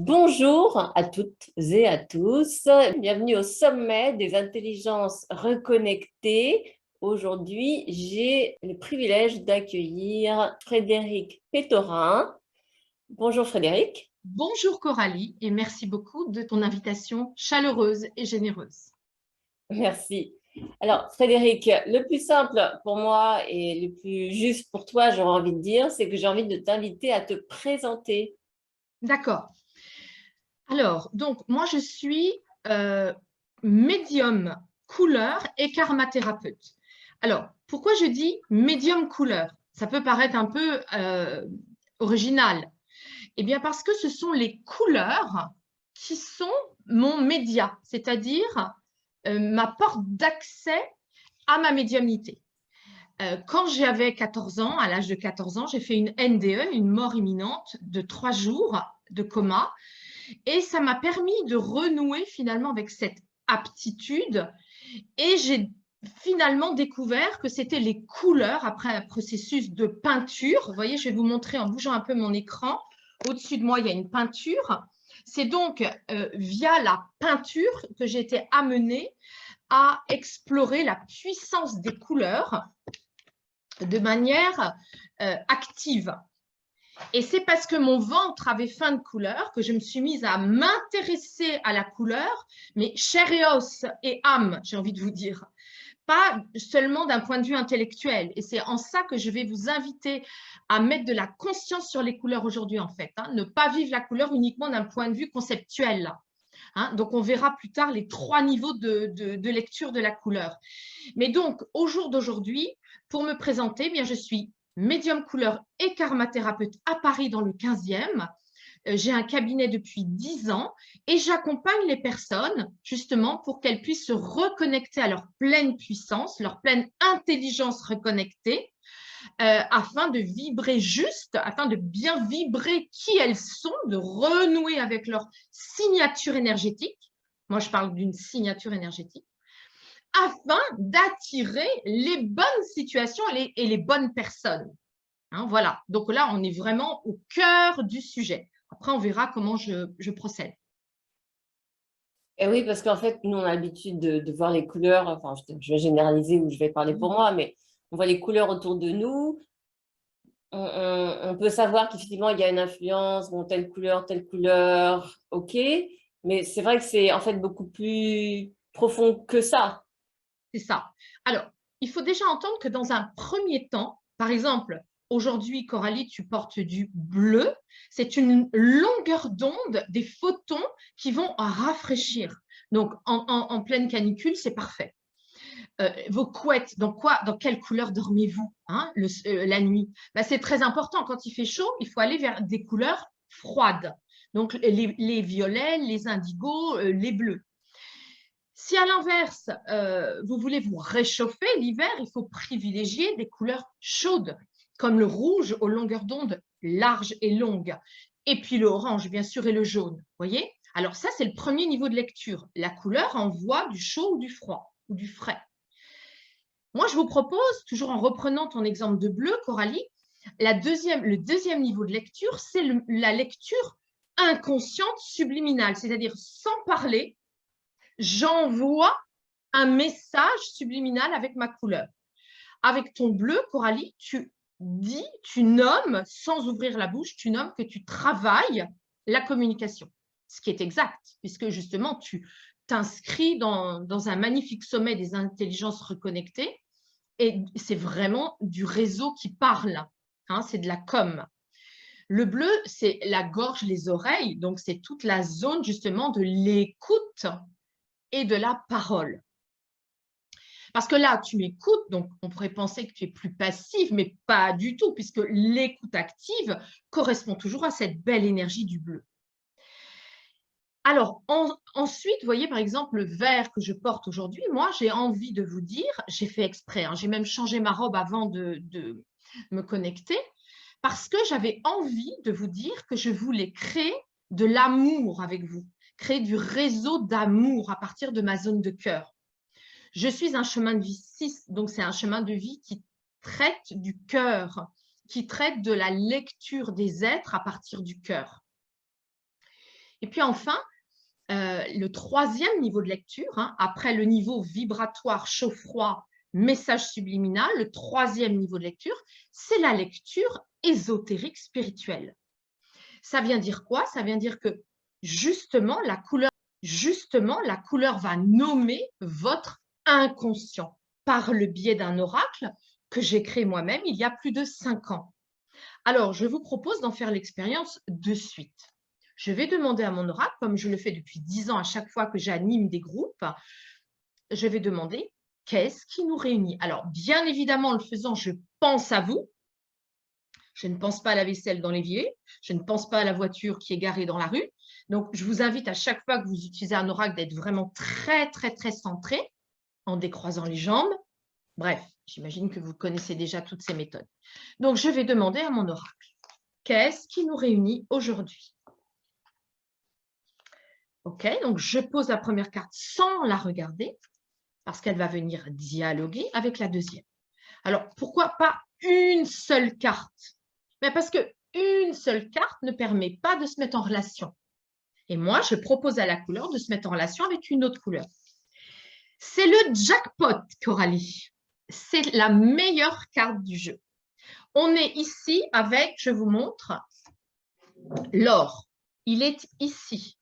Bonjour à toutes et à tous. Bienvenue au sommet des intelligences reconnectées. Aujourd'hui, j'ai le privilège d'accueillir Frédéric Pétorin. Bonjour Frédéric. Bonjour Coralie et merci beaucoup de ton invitation chaleureuse et généreuse. Merci. Alors Frédéric, le plus simple pour moi et le plus juste pour toi, j'aurais envie de dire, c'est que j'ai envie de t'inviter à te présenter. D'accord. Alors, donc, moi, je suis médium couleur et karmathérapeute. Alors, pourquoi je dis médium couleur? Ça peut paraître un peu original. Eh bien, parce que ce sont les couleurs qui sont mon média, c'est-à-dire ma porte d'accès à ma médiumnité. Quand j'avais 14 ans, à l'âge de 14 ans, j'ai fait une NDE, une mort imminente de 3 jours de coma. Et ça m'a permis de renouer finalement avec cette aptitude. Et j'ai finalement découvert que c'était les couleurs après un processus de peinture. Vous voyez, je vais vous montrer en bougeant un peu mon écran. Au-dessus de moi, il y a une peinture. C'est donc via la peinture que j'ai été amenée à explorer la puissance des couleurs de manière active. Et c'est parce que mon ventre avait faim de couleur que je me suis mise à m'intéresser à la couleur, mais chair et os et âme, j'ai envie de vous dire. Pas seulement d'un point de vue intellectuel. Et c'est en ça que je vais vous inviter à mettre de la conscience sur les couleurs aujourd'hui, en fait. Ne pas vivre la couleur uniquement d'un point de vue conceptuel. Donc, on verra plus tard les 3 niveaux de lecture de la couleur. Mais donc, au jour d'aujourd'hui, pour me présenter, eh bien, je suis médium couleur et karmathérapeute à Paris dans le 15e. J'ai un cabinet depuis 10 ans et j'accompagne les personnes justement pour qu'elles puissent se reconnecter à leur pleine puissance, leur pleine intelligence reconnectée, afin de vibrer juste, afin de bien vibrer qui elles sont, de renouer avec leur signature énergétique. Moi, je parle d'une signature énergétique afin d'attirer les bonnes situations et les bonnes personnes. Voilà, donc là, on est vraiment au cœur du sujet. Après, on verra comment je procède. Et oui, parce qu'en fait, nous, on a l'habitude de voir les couleurs, enfin, je vais généraliser ou je vais parler pour moi, mais on voit les couleurs autour de nous. On peut savoir qu'effectivement, il y a une influence, bon, telle couleur, ok, mais c'est vrai que c'est en fait beaucoup plus profond que ça. C'est ça. Alors, il faut déjà entendre que dans un premier temps, par exemple, aujourd'hui, Coralie, tu portes du bleu. C'est une longueur d'onde des photons qui vont rafraîchir. Donc, en pleine canicule, c'est parfait. Vos couettes, dans quelle couleur dormez-vous la nuit? C'est très important. Quand il fait chaud, il faut aller vers des couleurs froides. Donc, les violets, les indigos, les bleus. Si à l'inverse, vous voulez vous réchauffer l'hiver, il faut privilégier des couleurs chaudes, comme le rouge aux longueurs d'onde larges et longues, et puis le orange, bien sûr, et le jaune. Voyez? Alors ça, c'est le premier niveau de lecture. La couleur envoie du chaud ou du froid, ou du frais. Moi, je vous propose, toujours en reprenant ton exemple de bleu, Coralie, le deuxième niveau de lecture, c'est la lecture inconsciente subliminale, c'est-à-dire sans parler, j'envoie un message subliminal avec ma couleur. Avec ton bleu, Coralie, tu dis, tu nommes, sans ouvrir la bouche, tu nommes que tu travailles la communication. Ce qui est exact, puisque justement, tu t'inscris dans un magnifique sommet des intelligences reconnectées et c'est vraiment du réseau qui parle. C'est de la com. Le bleu, c'est la gorge, les oreilles, donc c'est toute la zone justement de l'écoute et de la parole. Parce que là, tu m'écoutes, donc on pourrait penser que tu es plus passive, mais pas du tout, puisque l'écoute active correspond toujours à cette belle énergie du bleu. Alors, ensuite, vous voyez, par exemple, le vert que je porte aujourd'hui, moi, j'ai envie de vous dire, j'ai fait exprès, j'ai même changé ma robe avant de me connecter, parce que j'avais envie de vous dire que je voulais créer de l'amour avec vous, créer du réseau d'amour à partir de ma zone de cœur. Je suis un chemin de vie 6, donc c'est un chemin de vie qui traite du cœur, qui traite de la lecture des êtres à partir du cœur. Et puis enfin, le troisième niveau de lecture, hein, après le niveau vibratoire, chaud-froid, message subliminal, le troisième niveau de lecture, c'est la lecture ésotérique spirituelle. Ça vient dire quoi? Ça vient dire que justement, la couleur va nommer votre inconscient par le biais d'un oracle que j'ai créé moi-même il y a plus de 5 ans. Alors, je vous propose d'en faire l'expérience de suite. Je vais demander à mon oracle, comme je le fais depuis 10 ans à chaque fois que j'anime des groupes, je vais demander qu'est-ce qui nous réunit. Alors, bien évidemment, en le faisant, je pense à vous. Je ne pense pas à la vaisselle dans l'évier. Je ne pense pas à la voiture qui est garée dans la rue. Donc, je vous invite à chaque fois que vous utilisez un oracle d'être vraiment très, très, très centré en décroisant les jambes. Bref, j'imagine que vous connaissez déjà toutes ces méthodes. Donc, je vais demander à mon oracle, qu'est-ce qui nous réunit aujourd'hui? OK, donc je pose la première carte sans la regarder parce qu'elle va venir dialoguer avec la deuxième. Alors, pourquoi pas une seule carte? Mais parce qu'une seule carte ne permet pas de se mettre en relation. Et moi, je propose à la couleur de se mettre en relation avec une autre couleur. C'est le jackpot, Coralie. C'est la meilleure carte du jeu. On est ici avec, je vous montre, l'or. Il est ici.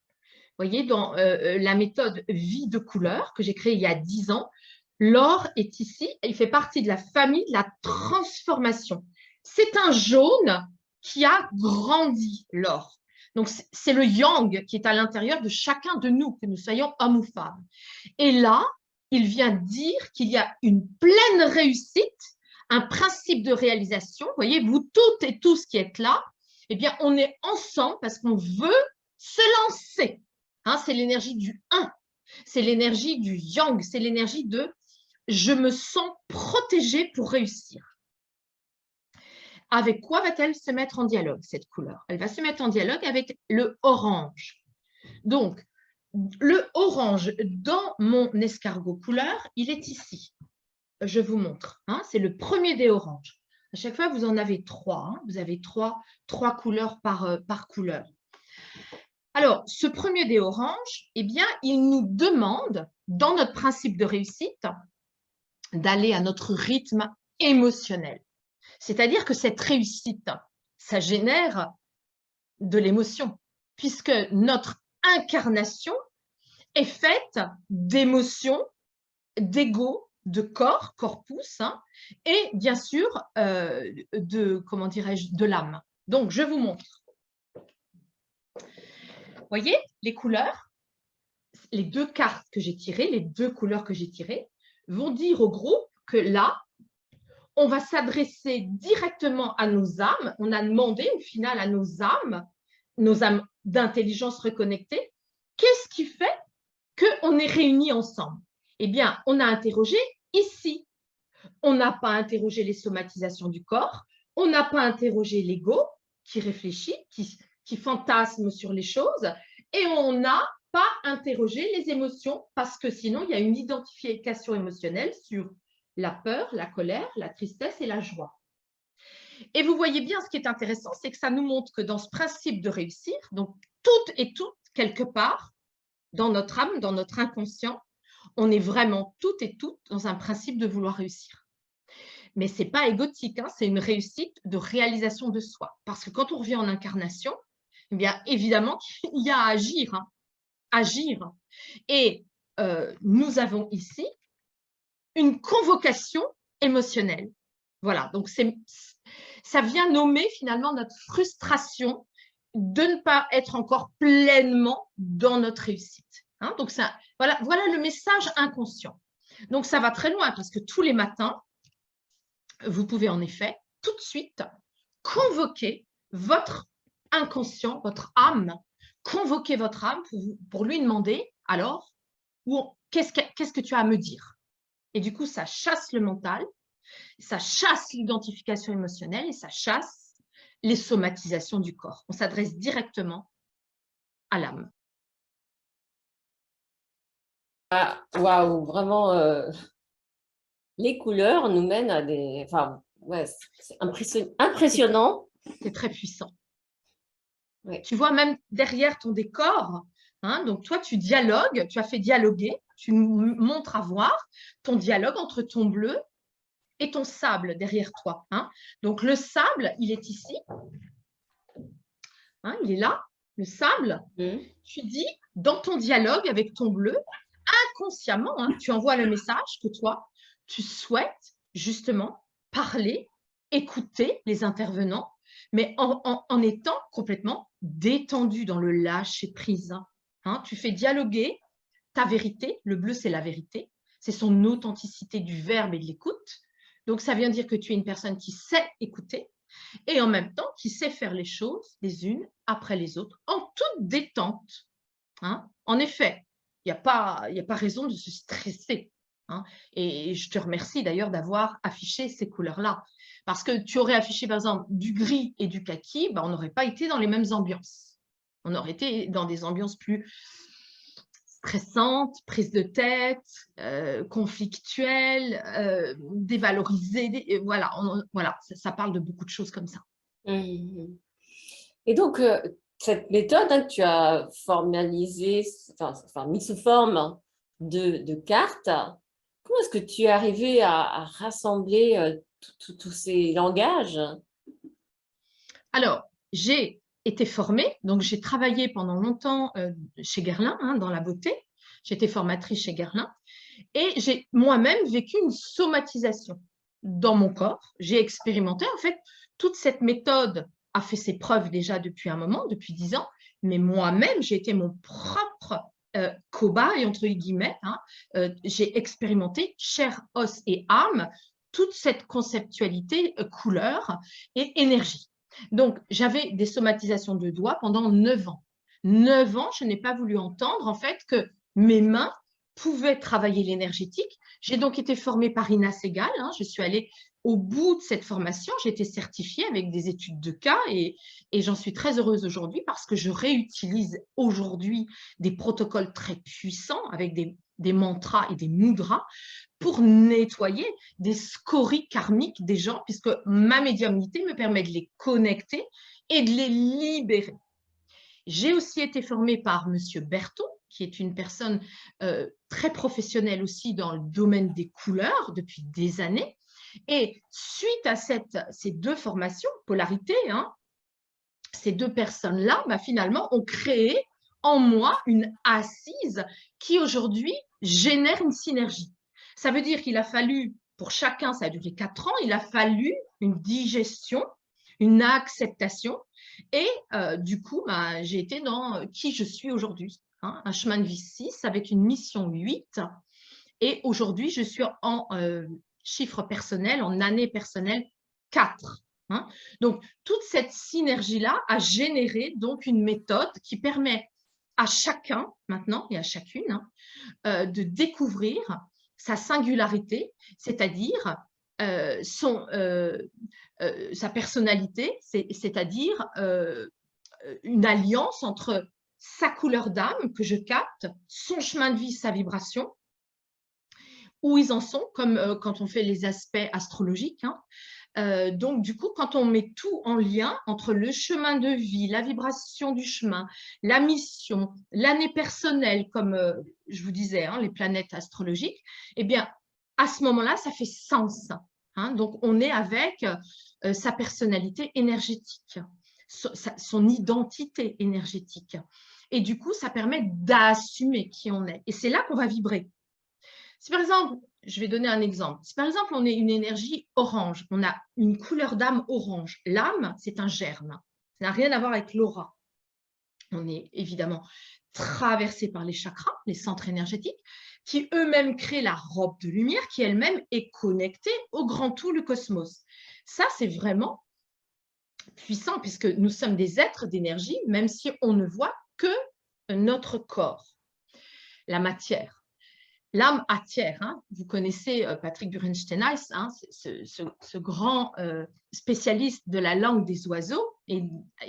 Vous voyez, dans la méthode vie de couleur que j'ai créée il y a 10 ans, l'or est ici. Il fait partie de la famille de la transformation. C'est un jaune qui a grandi, l'or. Donc, c'est le yang qui est à l'intérieur de chacun de nous, que nous soyons hommes ou femmes. Et là, il vient dire qu'il y a une pleine réussite, un principe de réalisation. Vous voyez, vous toutes et tous qui êtes là, eh bien, on est ensemble parce qu'on veut se lancer. Hein, c'est l'énergie du 1, c'est l'énergie du yang, c'est l'énergie de « je me sens protégée pour réussir ». Avec quoi va-t-elle se mettre en dialogue, cette couleur? Elle va se mettre en dialogue avec le orange. Donc, le orange dans mon escargot couleur, il est ici. Je vous montre. Hein, c'est le premier des oranges. À chaque fois, vous en avez 3. Hein, vous avez trois couleurs par couleur. Alors, ce premier des oranges, eh bien, il nous demande, dans notre principe de réussite, d'aller à notre rythme émotionnel. C'est-à-dire que cette réussite, ça génère de l'émotion, puisque notre incarnation est faite d'émotions, d'ego, de corps, corpus, hein, et bien sûr comment dirais-je, de l'âme. Donc, je vous montre. Vous voyez les couleurs, les 2 cartes que j'ai tirées, les 2 couleurs que j'ai tirées, vont dire au groupe que là, on va s'adresser directement à nos âmes. On a demandé au final à nos âmes d'intelligence reconnectée, qu'est-ce qui fait qu'on est réunis ensemble? Eh bien, on a interrogé ici. On n'a pas interrogé les somatisations du corps, on n'a pas interrogé l'ego qui réfléchit, qui fantasme sur les choses, et on n'a pas interrogé les émotions parce que sinon, il y a une identification émotionnelle sur la peur, la colère, la tristesse et la joie. Et vous voyez bien, ce qui est intéressant, c'est que ça nous montre que dans ce principe de réussir, donc toutes et toutes, quelque part, dans notre âme, dans notre inconscient, on est vraiment toutes et toutes dans un principe de vouloir réussir. Mais ce n'est pas égotique, hein, c'est une réussite de réalisation de soi. Parce que quand on revient en incarnation, eh bien, évidemment, il y a à agir. Hein, agir. Et nous avons ici une convocation émotionnelle. Voilà, donc ça vient nommer finalement notre frustration de ne pas être encore pleinement dans notre réussite. Hein, donc voilà le message inconscient. Donc ça va très loin parce que tous les matins, vous pouvez en effet tout de suite convoquer votre inconscient, votre âme, convoquer votre âme pour lui demander alors, qu'est-ce que tu as à me dire? Et du coup, ça chasse le mental, ça chasse l'identification émotionnelle et ça chasse les somatisations du corps. On s'adresse directement à l'âme. Ah, waouh, vraiment, les couleurs nous mènent à des… Enfin, ouais, c'est impressionnant. C'est très puissant. Oui. Tu vois, même derrière ton décor, hein, donc toi, tu dialogues, tu as fait dialoguer, tu nous montres à voir ton dialogue entre ton bleu et ton sable derrière toi. Hein. Donc, le sable, il est ici, hein, il est là, le sable. Tu dis, dans ton dialogue avec ton bleu, inconsciemment, hein, tu envoies le message que toi, tu souhaites justement parler, écouter les intervenants, mais en étant complètement détendu dans le lâcher-prise. Hein. Tu fais dialoguer ta vérité, le bleu, c'est la vérité, c'est son authenticité du verbe et de l'écoute. Donc, ça vient dire que tu es une personne qui sait écouter et en même temps qui sait faire les choses les unes après les autres en toute détente. Hein. En effet, il n'y a pas raison de se stresser. Hein. Et je te remercie d'ailleurs d'avoir affiché ces couleurs-là. Parce que tu aurais affiché par exemple du gris et du kaki, ben, on n'aurait pas été dans les mêmes ambiances. On aurait été dans des ambiances plus stressantes, prises de tête, conflictuelles, dévalorisées. Voilà, voilà ça parle de beaucoup de choses comme ça. Et donc, cette méthode que tu as formalisée, enfin mise sous forme de cartes, comment est-ce que tu es arrivé à rassembler tous ces langages? Alors, j'ai été formée, donc j'ai travaillé pendant longtemps chez Guerlain, hein, dans la beauté. J'étais formatrice chez Guerlain et j'ai moi-même vécu une somatisation dans mon corps. J'ai expérimenté, en fait, toute cette méthode a fait ses preuves déjà depuis un moment, depuis 10 ans, mais moi-même, j'ai été mon propre cobaye, entre guillemets. Hein. J'ai expérimenté chair, os et âme, toute cette conceptualité couleur et énergie. Donc, j'avais des somatisations de doigts pendant 9 ans. 9 ans, je n'ai pas voulu entendre, en fait, que mes mains pouvaient travailler l'énergétique. J'ai donc été formée par Ina Segal. Hein, je suis allée au bout de cette formation. J'ai été certifiée avec des études de cas et j'en suis très heureuse aujourd'hui parce que je réutilise aujourd'hui des protocoles très puissants avec des mantras et des mudras pour nettoyer des scories karmiques des gens, puisque ma médiumnité me permet de les connecter et de les libérer. J'ai aussi été formée par Monsieur Berthaud, qui est une personne très professionnelle aussi dans le domaine des couleurs depuis des années. Et suite à ces deux formations, polarité, hein, ces deux personnes-là, bah, finalement, ont créé en moi une assise qui aujourd'hui génère une synergie. Ça veut dire qu'il a fallu, pour chacun, ça a duré 4 ans, il a fallu une digestion, une acceptation. Et du coup, bah, j'ai été dans qui je suis aujourd'hui. Hein, un chemin de vie 6 avec une mission 8. Et aujourd'hui, je suis en chiffre personnel, en année personnelle 4. Hein. Donc, toute cette synergie-là a généré donc une méthode qui permet à chacun maintenant et à chacune de découvrir sa singularité, c'est-à-dire sa personnalité, c'est-à-dire une alliance entre sa couleur d'âme que je capte, son chemin de vie, sa vibration, où ils en sont, comme quand on fait les aspects astrologiques. Hein. Donc, du coup, quand on met tout en lien entre le chemin de vie, la vibration du chemin, la mission, l'année personnelle, comme je vous disais, hein, les planètes astrologiques, eh bien, à ce moment-là, ça fait sens. Hein. Donc, on est avec sa personnalité énergétique, son identité énergétique. Et du coup, ça permet d'assumer qui on est. Et c'est là qu'on va vibrer. Si par exemple, je vais donner un exemple. Si par exemple, on est une énergie orange, on a une couleur d'âme orange. L'âme, c'est un germe. Ça n'a rien à voir avec l'aura. On est évidemment traversé par les chakras, les centres énergétiques, qui eux-mêmes créent la robe de lumière qui elle-même est connectée au grand tout, le cosmos. Ça, c'est vraiment puissant puisque nous sommes des êtres d'énergie, même si on ne voit que notre corps, la matière. L'âme attire. Hein. Vous connaissez Patrick Burenstein-Heiss, hein, ce grand spécialiste de la langue des oiseaux et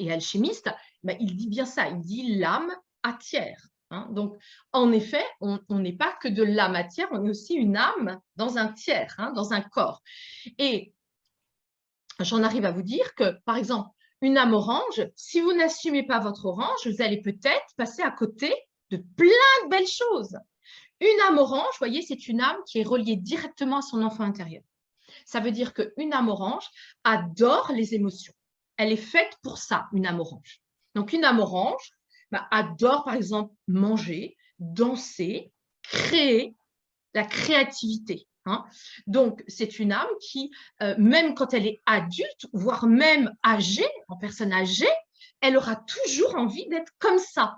alchimiste. Ben, il dit bien ça, il dit l'âme attire. Hein. Donc, en effet, on n'est pas que de la matière, on est aussi une âme dans un tiers, hein, dans un corps. Et j'en arrive à vous dire que, par exemple, une âme orange, si vous n'assumez pas votre orange, vous allez peut-être passer à côté de plein de belles choses. Une âme orange, vous voyez, c'est une âme qui est reliée directement à son enfant intérieur. Ça veut dire qu'une âme orange adore les émotions. Elle est faite pour ça, une âme orange. Donc, une âme orange adore, par exemple, manger, danser, créer, la créativité. Hein. Donc, c'est une âme qui, même quand elle est adulte, voire même âgée, en personne âgée, elle aura toujours envie d'être comme ça.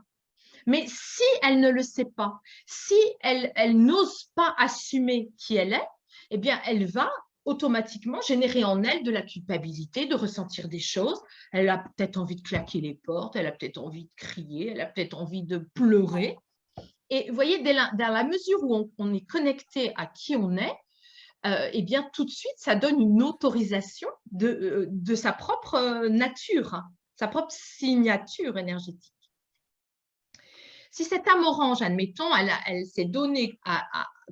Mais si elle ne le sait pas, si elle n'ose pas assumer qui elle est, eh bien, elle va automatiquement générer en elle de la culpabilité, de ressentir des choses. Elle a peut-être envie de claquer les portes, elle a peut-être envie de crier, elle a peut-être envie de pleurer. Et vous voyez, dans la mesure où on est connecté à qui on est, eh bien, tout de suite, ça donne une autorisation de sa propre nature, hein, sa propre signature énergétique. Si cette âme orange, admettons, elle s'est donnée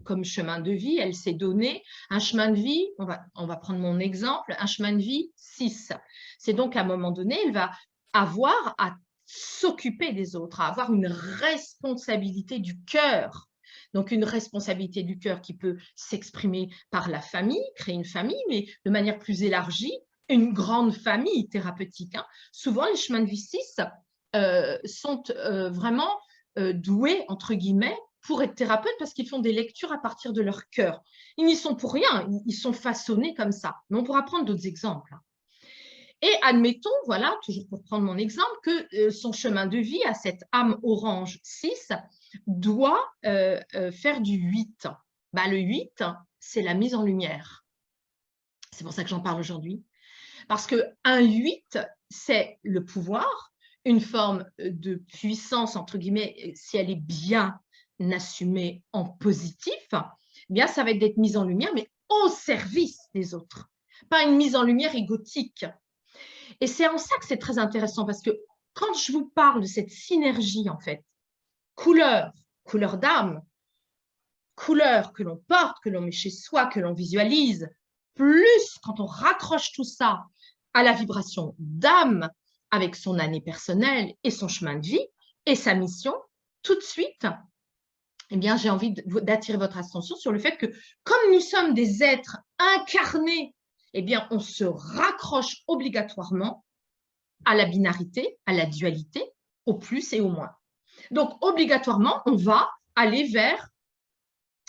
comme chemin de vie, elle s'est donnée un chemin de vie, on va prendre mon exemple, un chemin de vie 6. C'est donc à un moment donné, elle va avoir à s'occuper des autres, à avoir une responsabilité du cœur. Donc, une responsabilité du cœur qui peut s'exprimer par la famille, créer une famille, mais de manière plus élargie, une grande famille thérapeutique. Hein. Souvent, les chemins de vie 6 sont vraiment doués, entre guillemets, pour être thérapeutes parce qu'ils font des lectures à partir de leur cœur. Ils n'y sont pour rien, ils sont façonnés comme ça. Mais on pourra prendre d'autres exemples. Et admettons, voilà, toujours pour prendre mon exemple, que son chemin de vie à cette âme orange 6 doit faire du 8. Le 8, c'est la mise en lumière. C'est pour ça que j'en parle aujourd'hui. Parce qu'un 8, c'est le pouvoir, une forme de puissance, entre guillemets, si elle est bien assumée en positif, eh bien, ça va être d'être mise en lumière, mais au service des autres. Pas une mise en lumière égotique. Et c'est en ça que c'est très intéressant, parce que quand je vous parle de cette synergie, en fait, couleur d'âme, couleur que l'on porte, que l'on met chez soi, que l'on visualise, plus quand on raccroche tout ça à la vibration d'âme avec son année personnelle et son chemin de vie et sa mission, tout de suite, eh bien, j'ai envie d'attirer votre attention sur le fait que comme nous sommes des êtres incarnés, eh bien, on se raccroche obligatoirement à la binarité, à la dualité, au plus et au moins. Donc, obligatoirement, on va aller vers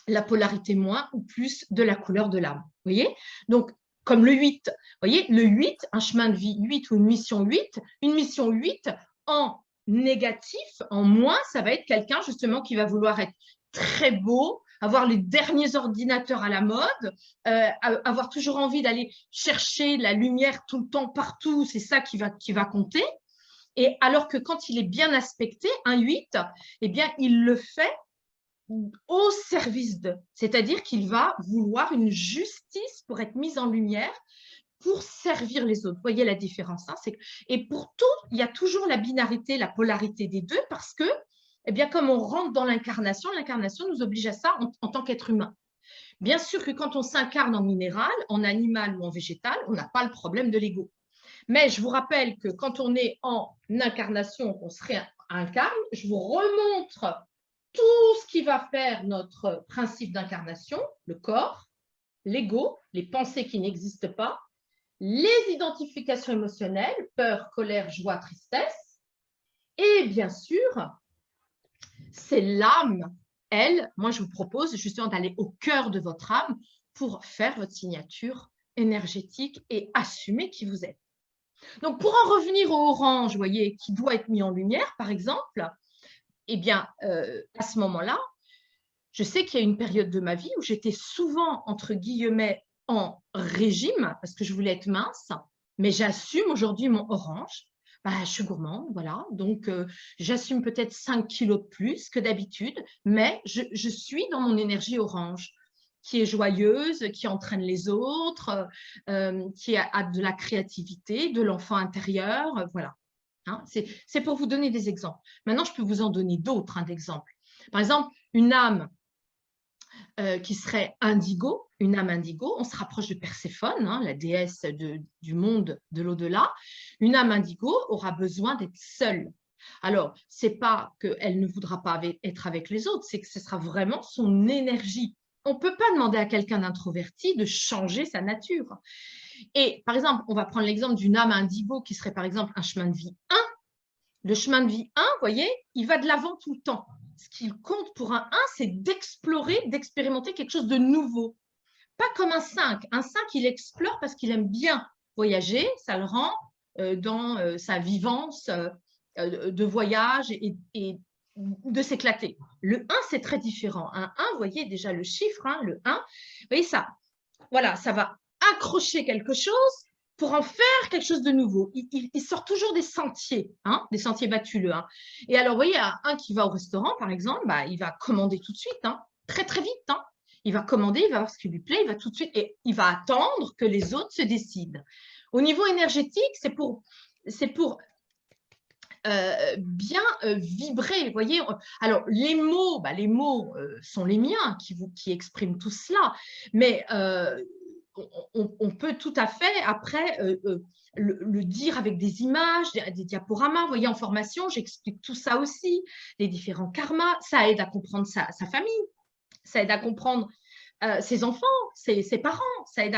la polarité moins ou plus de la couleur de l'âme. Vous voyez? Donc, comme le 8. Vous voyez, le 8, un chemin de vie 8 ou une mission 8 en négatif, en moins, ça va être quelqu'un justement qui va vouloir être très beau, avoir les derniers ordinateurs à la mode, avoir toujours envie d'aller chercher la lumière tout le temps, partout, c'est ça qui va compter. Et alors que quand il est bien aspecté, un 8, eh bien, il le fait au service de, c'est-à-dire qu'il va vouloir une justice pour être mise en lumière, pour servir les autres. Vous voyez la différence, hein? Et pour tout, il y a toujours la binarité, la polarité des deux, parce que, eh bien, comme on rentre dans l'incarnation nous oblige à ça en tant qu'être humain. Bien sûr que quand on s'incarne en minéral, en animal ou en végétal, on n'a pas le problème de l'ego. Mais je vous rappelle que quand on est en incarnation, on se réincarne, je vous remontre tout ce qui va faire notre principe d'incarnation, le corps, l'ego, les pensées qui n'existent pas, les identifications émotionnelles, peur, colère, joie, tristesse, et bien sûr, c'est l'âme, elle, moi je vous propose justement d'aller au cœur de votre âme pour faire votre signature énergétique et assumer qui vous êtes. Donc pour en revenir au orange, vous voyez, qui doit être mis en lumière, par exemple, eh bien, à ce moment-là, je sais qu'il y a une période de ma vie où j'étais souvent, entre guillemets, en régime, parce que je voulais être mince, mais j'assume aujourd'hui mon orange. Je suis gourmande, voilà, donc j'assume peut-être 5 kilos de plus que d'habitude, mais je suis dans mon énergie orange, qui est joyeuse, qui entraîne les autres, qui a de la créativité, de l'enfant intérieur, voilà. Hein, c'est pour vous donner des exemples. Maintenant, je peux vous en donner d'autres d'exemples. Par exemple, une âme qui serait indigo, une âme indigo. On se rapproche de Perséphone, hein, la déesse du monde de l'au-delà. Une âme indigo aura besoin d'être seule. Alors, ce n'est pas qu'elle ne voudra pas être avec les autres, c'est que ce sera vraiment son énergie. On ne peut pas demander à quelqu'un d'introverti de changer sa nature. Et par exemple, on va prendre l'exemple d'une âme indigo qui serait par exemple un chemin de vie 1. Le chemin de vie 1, vous voyez, il va de l'avant tout le temps. Ce qui compte pour un 1, c'est d'explorer, d'expérimenter quelque chose de nouveau. Pas comme un 5. Un 5, il explore parce qu'il aime bien voyager, ça le rend dans sa vivance de voyage et de s'éclater. Le 1, c'est très différent. Un 1, vous voyez déjà le chiffre, hein, le 1, vous voyez ça, voilà, ça va accrocher quelque chose pour en faire quelque chose de nouveau. Il sort toujours des sentiers, hein, des sentiers battus, le 1. Et alors, vous voyez, un qui va au restaurant, par exemple, bah, il va commander tout de suite, hein, très, très vite. Hein. Il va commander, il va voir ce qui lui plaît, il va tout de suite, et il va attendre que les autres se décident. Au niveau énergétique, c'est pour bien vibrer, vous voyez. Alors, les mots sont les miens qui expriment tout cela, mais on peut tout à fait, après, le dire avec des images, des diaporamas. Vous voyez, en formation, j'explique tout ça aussi, les différents karmas. Ça aide à comprendre sa famille, ça aide à comprendre ses enfants, ses parents. Ça aide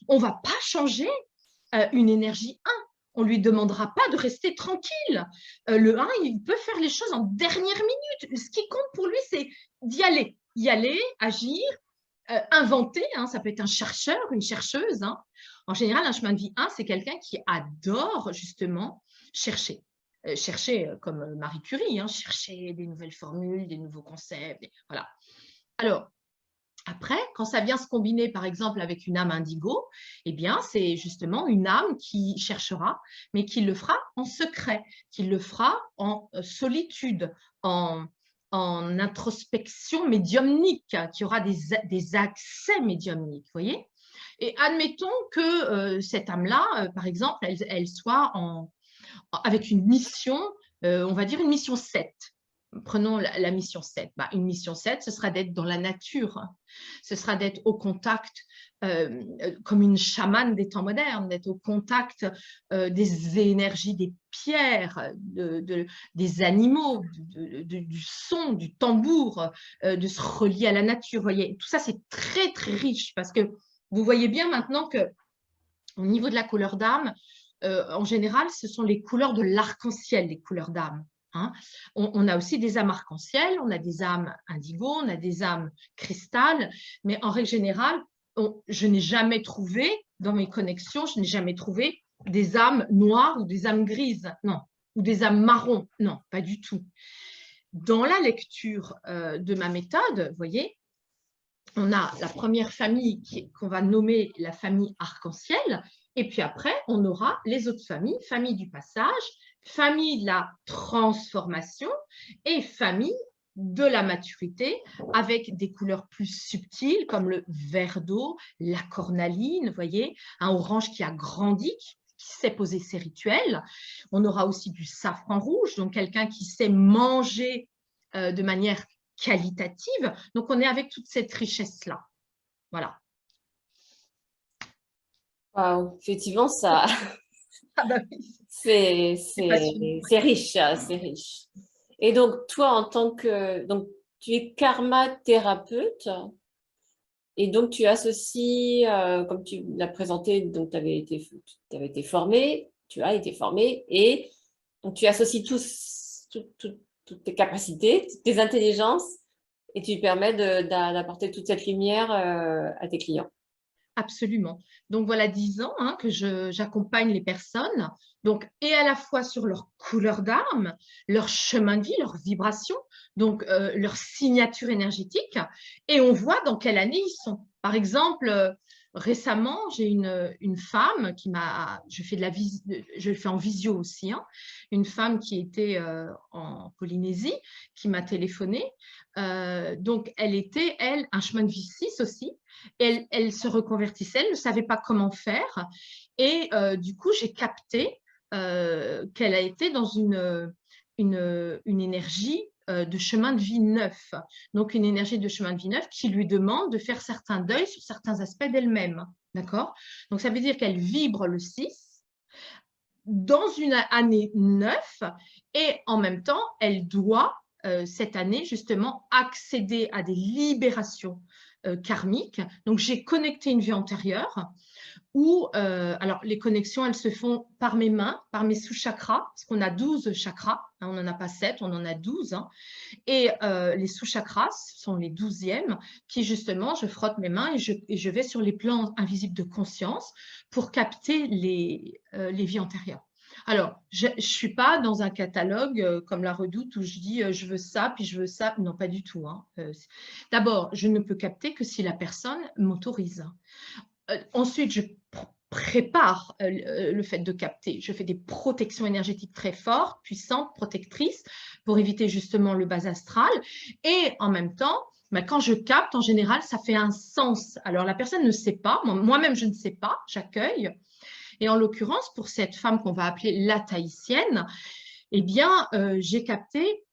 on ne va pas changer une énergie 1. On ne lui demandera pas de rester tranquille. Le 1, il peut faire les choses en dernière minute. Ce qui compte pour lui, c'est d'y aller. Y aller, agir, inventer. Hein, ça peut être un chercheur, une chercheuse. Hein. En général, un chemin de vie 1, c'est quelqu'un qui adore justement chercher. Chercher comme Marie Curie, hein, chercher des nouvelles formules, des nouveaux concepts. Voilà. Alors, après, quand ça vient se combiner, par exemple, avec une âme indigo, eh bien, c'est justement une âme qui cherchera, mais qui le fera en secret, qui le fera en solitude, en introspection médiumnique, qui aura des accès médiumniques, vous voyez. Et admettons que cette âme-là, par exemple, elle soit avec une mission, on va dire une mission 7. Prenons la mission 7. Bah, une mission 7, ce sera d'être dans la nature. Ce sera d'être au contact, comme une chamane des temps modernes, d'être au contact des énergies des pierres, des animaux, du son, du tambour, de se relier à la nature. Vous voyez, tout ça, c'est très, très riche parce que vous voyez bien maintenant qu'au niveau de la couleur d'âme, en général, ce sont les couleurs de l'arc-en-ciel, les couleurs d'âme. Hein. On a aussi des âmes arc-en-ciel, on a des âmes indigo, on a des âmes cristal, mais en règle générale, je n'ai jamais trouvé, dans mes connexions, je n'ai jamais trouvé des âmes noires ou des âmes grises, non, ou des âmes marron, non, pas du tout. Dans la lecture de ma méthode, vous voyez, on a la première famille qu'on va nommer la famille arc-en-ciel, et puis après, on aura les autres familles, famille du passage, famille de la transformation et famille de la maturité avec des couleurs plus subtiles comme le vert d'eau, la cornaline, vous voyez, un orange qui a grandi, qui sait poser ses rituels. On aura aussi du safran rouge, donc quelqu'un qui sait manger de manière qualitative. Donc, on est avec toute cette richesse-là. Voilà. Wow, effectivement, ça, Ah bah oui, c'est riche, c'est riche. Et donc, toi, en tant que, donc, tu es karma thérapeute, et donc tu associes, comme tu l'as présenté, donc tu avais été formé, tu as été formé, et donc tu associes toutes tes capacités, toutes tes intelligences, et tu permets d'apporter toute cette lumière à tes clients. absolument. Donc, voilà 10 ans hein, que j'accompagne les personnes, donc, et à la fois sur leur couleur d'âme, leur chemin de vie, leur vibration, donc leur signature énergétique, et on voit dans quelle année ils sont. Par exemple, récemment, j'ai une femme qui m'a, je le fais en visio aussi, hein, une femme qui était en Polynésie, qui m'a téléphoné. Donc, elle était, elle, un chemin de vie 6 aussi. Elle se reconvertissait, elle ne savait pas comment faire. Et du coup, j'ai capté qu'elle a été dans une énergie de chemin de vie neuf. Donc, une énergie de chemin de vie neuf qui lui demande de faire certains deuils sur certains aspects d'elle-même. D'accord? Donc, ça veut dire qu'elle vibre le 6 dans une année 9 et en même temps, elle doit, cette année, justement, accéder à des libérations karmiques. Donc, j'ai connecté une vie antérieure où, alors, les connexions, elles se font par mes mains, par mes sous-chakras, parce qu'on a 12 chakras, hein, on n'en a pas 7, on en a 12, hein, et les sous-chakras sont les 12e, qui justement, je frotte mes mains et je vais sur les plans invisibles de conscience pour capter les vies antérieures. Alors, je ne suis pas dans un catalogue comme la Redoute où je dis je veux ça, puis je veux ça. Non, pas du tout. Hein. D'abord, je ne peux capter que si la personne m'autorise. Ensuite, je prépare le fait de capter. Je fais des protections énergétiques très fortes, puissantes, protectrices, pour éviter justement le bas astral. Et en même temps, quand je capte, en général, ça fait un sens. Alors, la personne ne sait pas, moi-même, je ne sais pas, j'accueille. Et en l'occurrence, pour cette femme qu'on va appeler la Tahitienne, eh bien, j'ai capté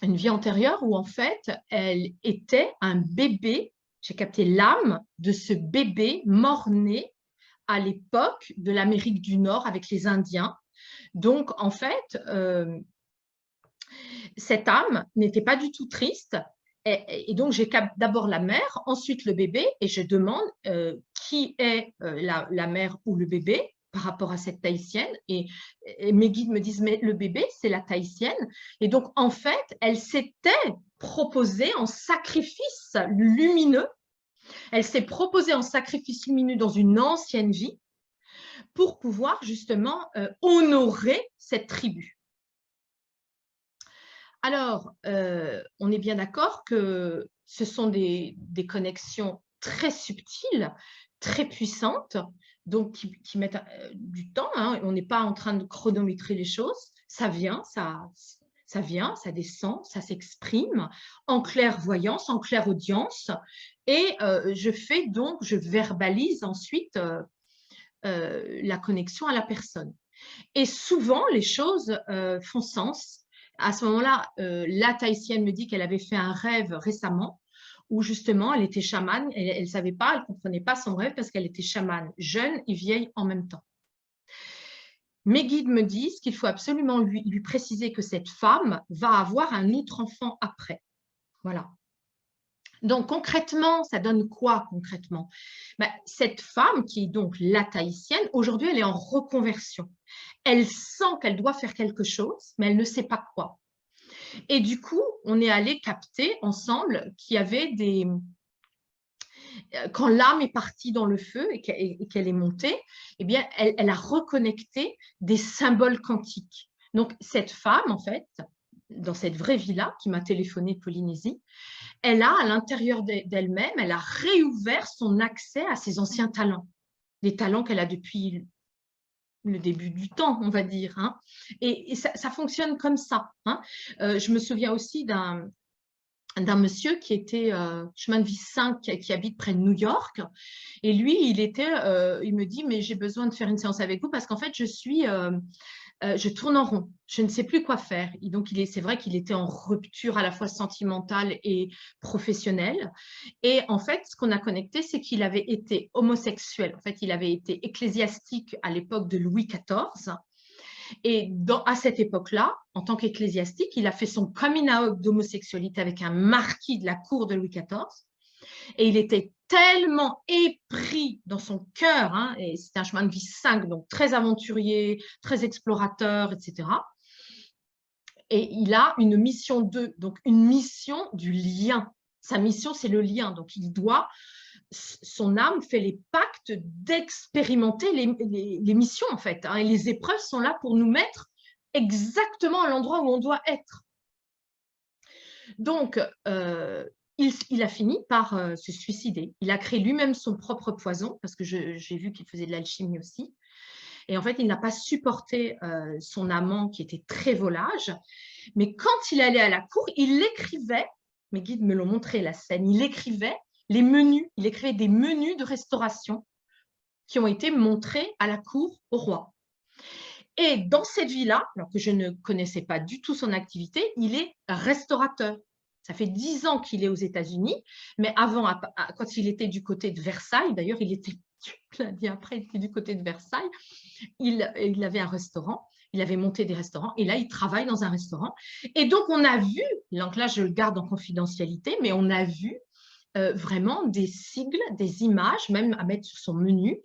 une vie antérieure où, en fait, elle était un bébé. J'ai capté l'âme de ce bébé mort-né à l'époque de l'Amérique du Nord avec les Indiens. Donc, en fait, cette âme n'était pas du tout triste. Et donc, j'ai capté d'abord la mère, ensuite le bébé, et je demande qui est la mère ou le bébé par rapport à cette Tahitienne. Et mes guides me disent, mais le bébé, c'est la Tahitienne. Et donc, en fait, elle s'était proposée en sacrifice lumineux. Elle s'est proposée en sacrifice lumineux dans une ancienne vie pour pouvoir justement honorer cette tribu. Alors, on est bien d'accord que ce sont des connexions très subtiles, très puissantes, donc qui mettent du temps. Hein. On n'est pas en train de chronométrer les choses. Ça vient, ça vient, ça descend, ça s'exprime en clairvoyance, en clairaudience. Et je verbalise ensuite la connexion à la personne. Et souvent, les choses font sens. À ce moment-là, la Tahitienne me dit qu'elle avait fait un rêve récemment où justement, elle était chamane. Elle ne savait pas, elle ne comprenait pas son rêve parce qu'elle était chamane, jeune et vieille en même temps. Mes guides me disent qu'il faut absolument lui préciser que cette femme va avoir un autre enfant après. Voilà. Donc, concrètement, ça donne quoi concrètement? Cette femme, qui est donc la Tahitienne, aujourd'hui, elle est en reconversion. Elle sent qu'elle doit faire quelque chose, mais elle ne sait pas quoi. Et du coup, on est allé capter ensemble qu'il y avait des... Quand l'âme est partie dans le feu et qu'elle est montée, eh bien, elle a reconnecté des symboles quantiques. Donc, cette femme, en fait, dans cette vraie vie-là, qui m'a téléphoné de Polynésie, elle a, à l'intérieur d'elle-même, elle a réouvert son accès à ses anciens talents, des talents qu'elle a depuis le début du temps, on va dire. Hein. Et ça fonctionne comme ça. Hein. Je me souviens aussi d'un monsieur qui était chemin de vie 5, qui habite près de New York. Et lui, il me dit, mais j'ai besoin de faire une séance avec vous parce qu'en fait, je tourne en rond, je ne sais plus quoi faire. Et donc, c'est vrai qu'il était en rupture à la fois sentimentale et professionnelle. Et en fait, ce qu'on a connecté, c'est qu'il avait été homosexuel. En fait, il avait été ecclésiastique à l'époque de Louis XIV. Et à cette époque-là, en tant qu'ecclésiastique, il a fait son coming out d'homosexualité avec un marquis de la cour de Louis XIV. Et il était tellement épris dans son cœur, hein, et c'était un chemin de vie 5, donc très aventurier, très explorateur, etc. Et il a une mission 2, donc une mission du lien. Sa mission, c'est le lien. Donc, son âme fait les pactes d'expérimenter les missions, en fait. Hein, et les épreuves sont là pour nous mettre exactement à l'endroit où on doit être. Donc, il a fini par se suicider. Il a créé lui-même son propre poison, parce que j'ai vu qu'il faisait de l'alchimie aussi. Et en fait, il n'a pas supporté son amant qui était très volage. Mais quand il allait à la cour, il écrivait, mes guides me l'ont montré la scène, il écrivait les menus, il écrivait des menus de restauration qui ont été montrés à la cour au roi. Et dans cette vie-là, alors que je ne connaissais pas du tout son activité, il est restaurateur. Ça fait 10 ans qu'il est aux États-Unis, mais avant, quand il était du côté de Versailles, d'ailleurs, il était, tu l'as dit après, il était du côté de Versailles, il avait un restaurant, il avait monté des restaurants, et là, il travaille dans un restaurant. Et donc, on a vu, donc là, je le garde en confidentialité, mais on a vu vraiment des sigles, des images, même à mettre sur son menu,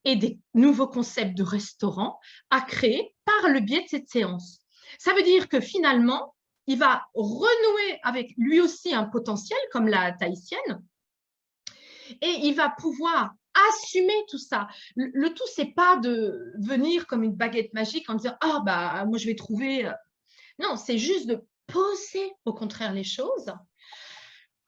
et des nouveaux concepts de restaurant à créer par le biais de cette séance. Ça veut dire que finalement, il va renouer avec lui aussi un potentiel, comme la tahitienne, et il va pouvoir assumer tout ça. Le tout, c'est pas de venir comme une baguette magique en disant « Ah, bah, moi, je vais trouver… » Non, c'est juste de poser, au contraire, les choses.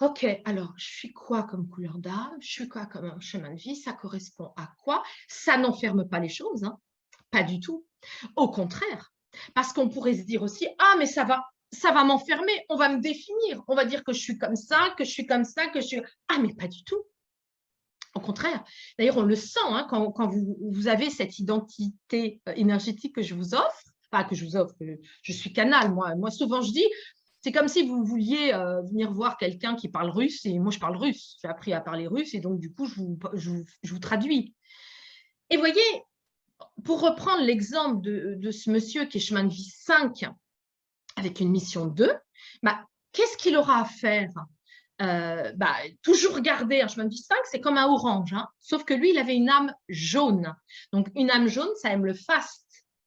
Ok, alors, je suis quoi comme couleur d'âme? Je suis quoi comme un chemin de vie? Ça correspond à quoi? Ça n'enferme pas les choses, hein? Pas du tout. Au contraire, parce qu'on pourrait se dire aussi, ah, mais ça va m'enfermer, on va me définir, on va dire que je suis comme ça, que je suis comme ça, que je suis… Ah, mais pas du tout. Au contraire, d'ailleurs, on le sent hein, quand vous avez cette identité énergétique que je vous offre, enfin que je vous offre, je suis canal, moi souvent je dis, c'est comme si vous vouliez venir voir quelqu'un qui parle russe et moi je parle russe, j'ai appris à parler russe et donc du coup je vous traduis. Et vous voyez, pour reprendre l'exemple de ce monsieur qui est chemin de vie 5 avec une mission 2, bah, qu'est-ce qu'il aura à faire? Toujours garder un chemin de vie 5, c'est comme un orange, hein, sauf que lui, il avait une âme jaune. Donc, une âme jaune, ça aime le faste.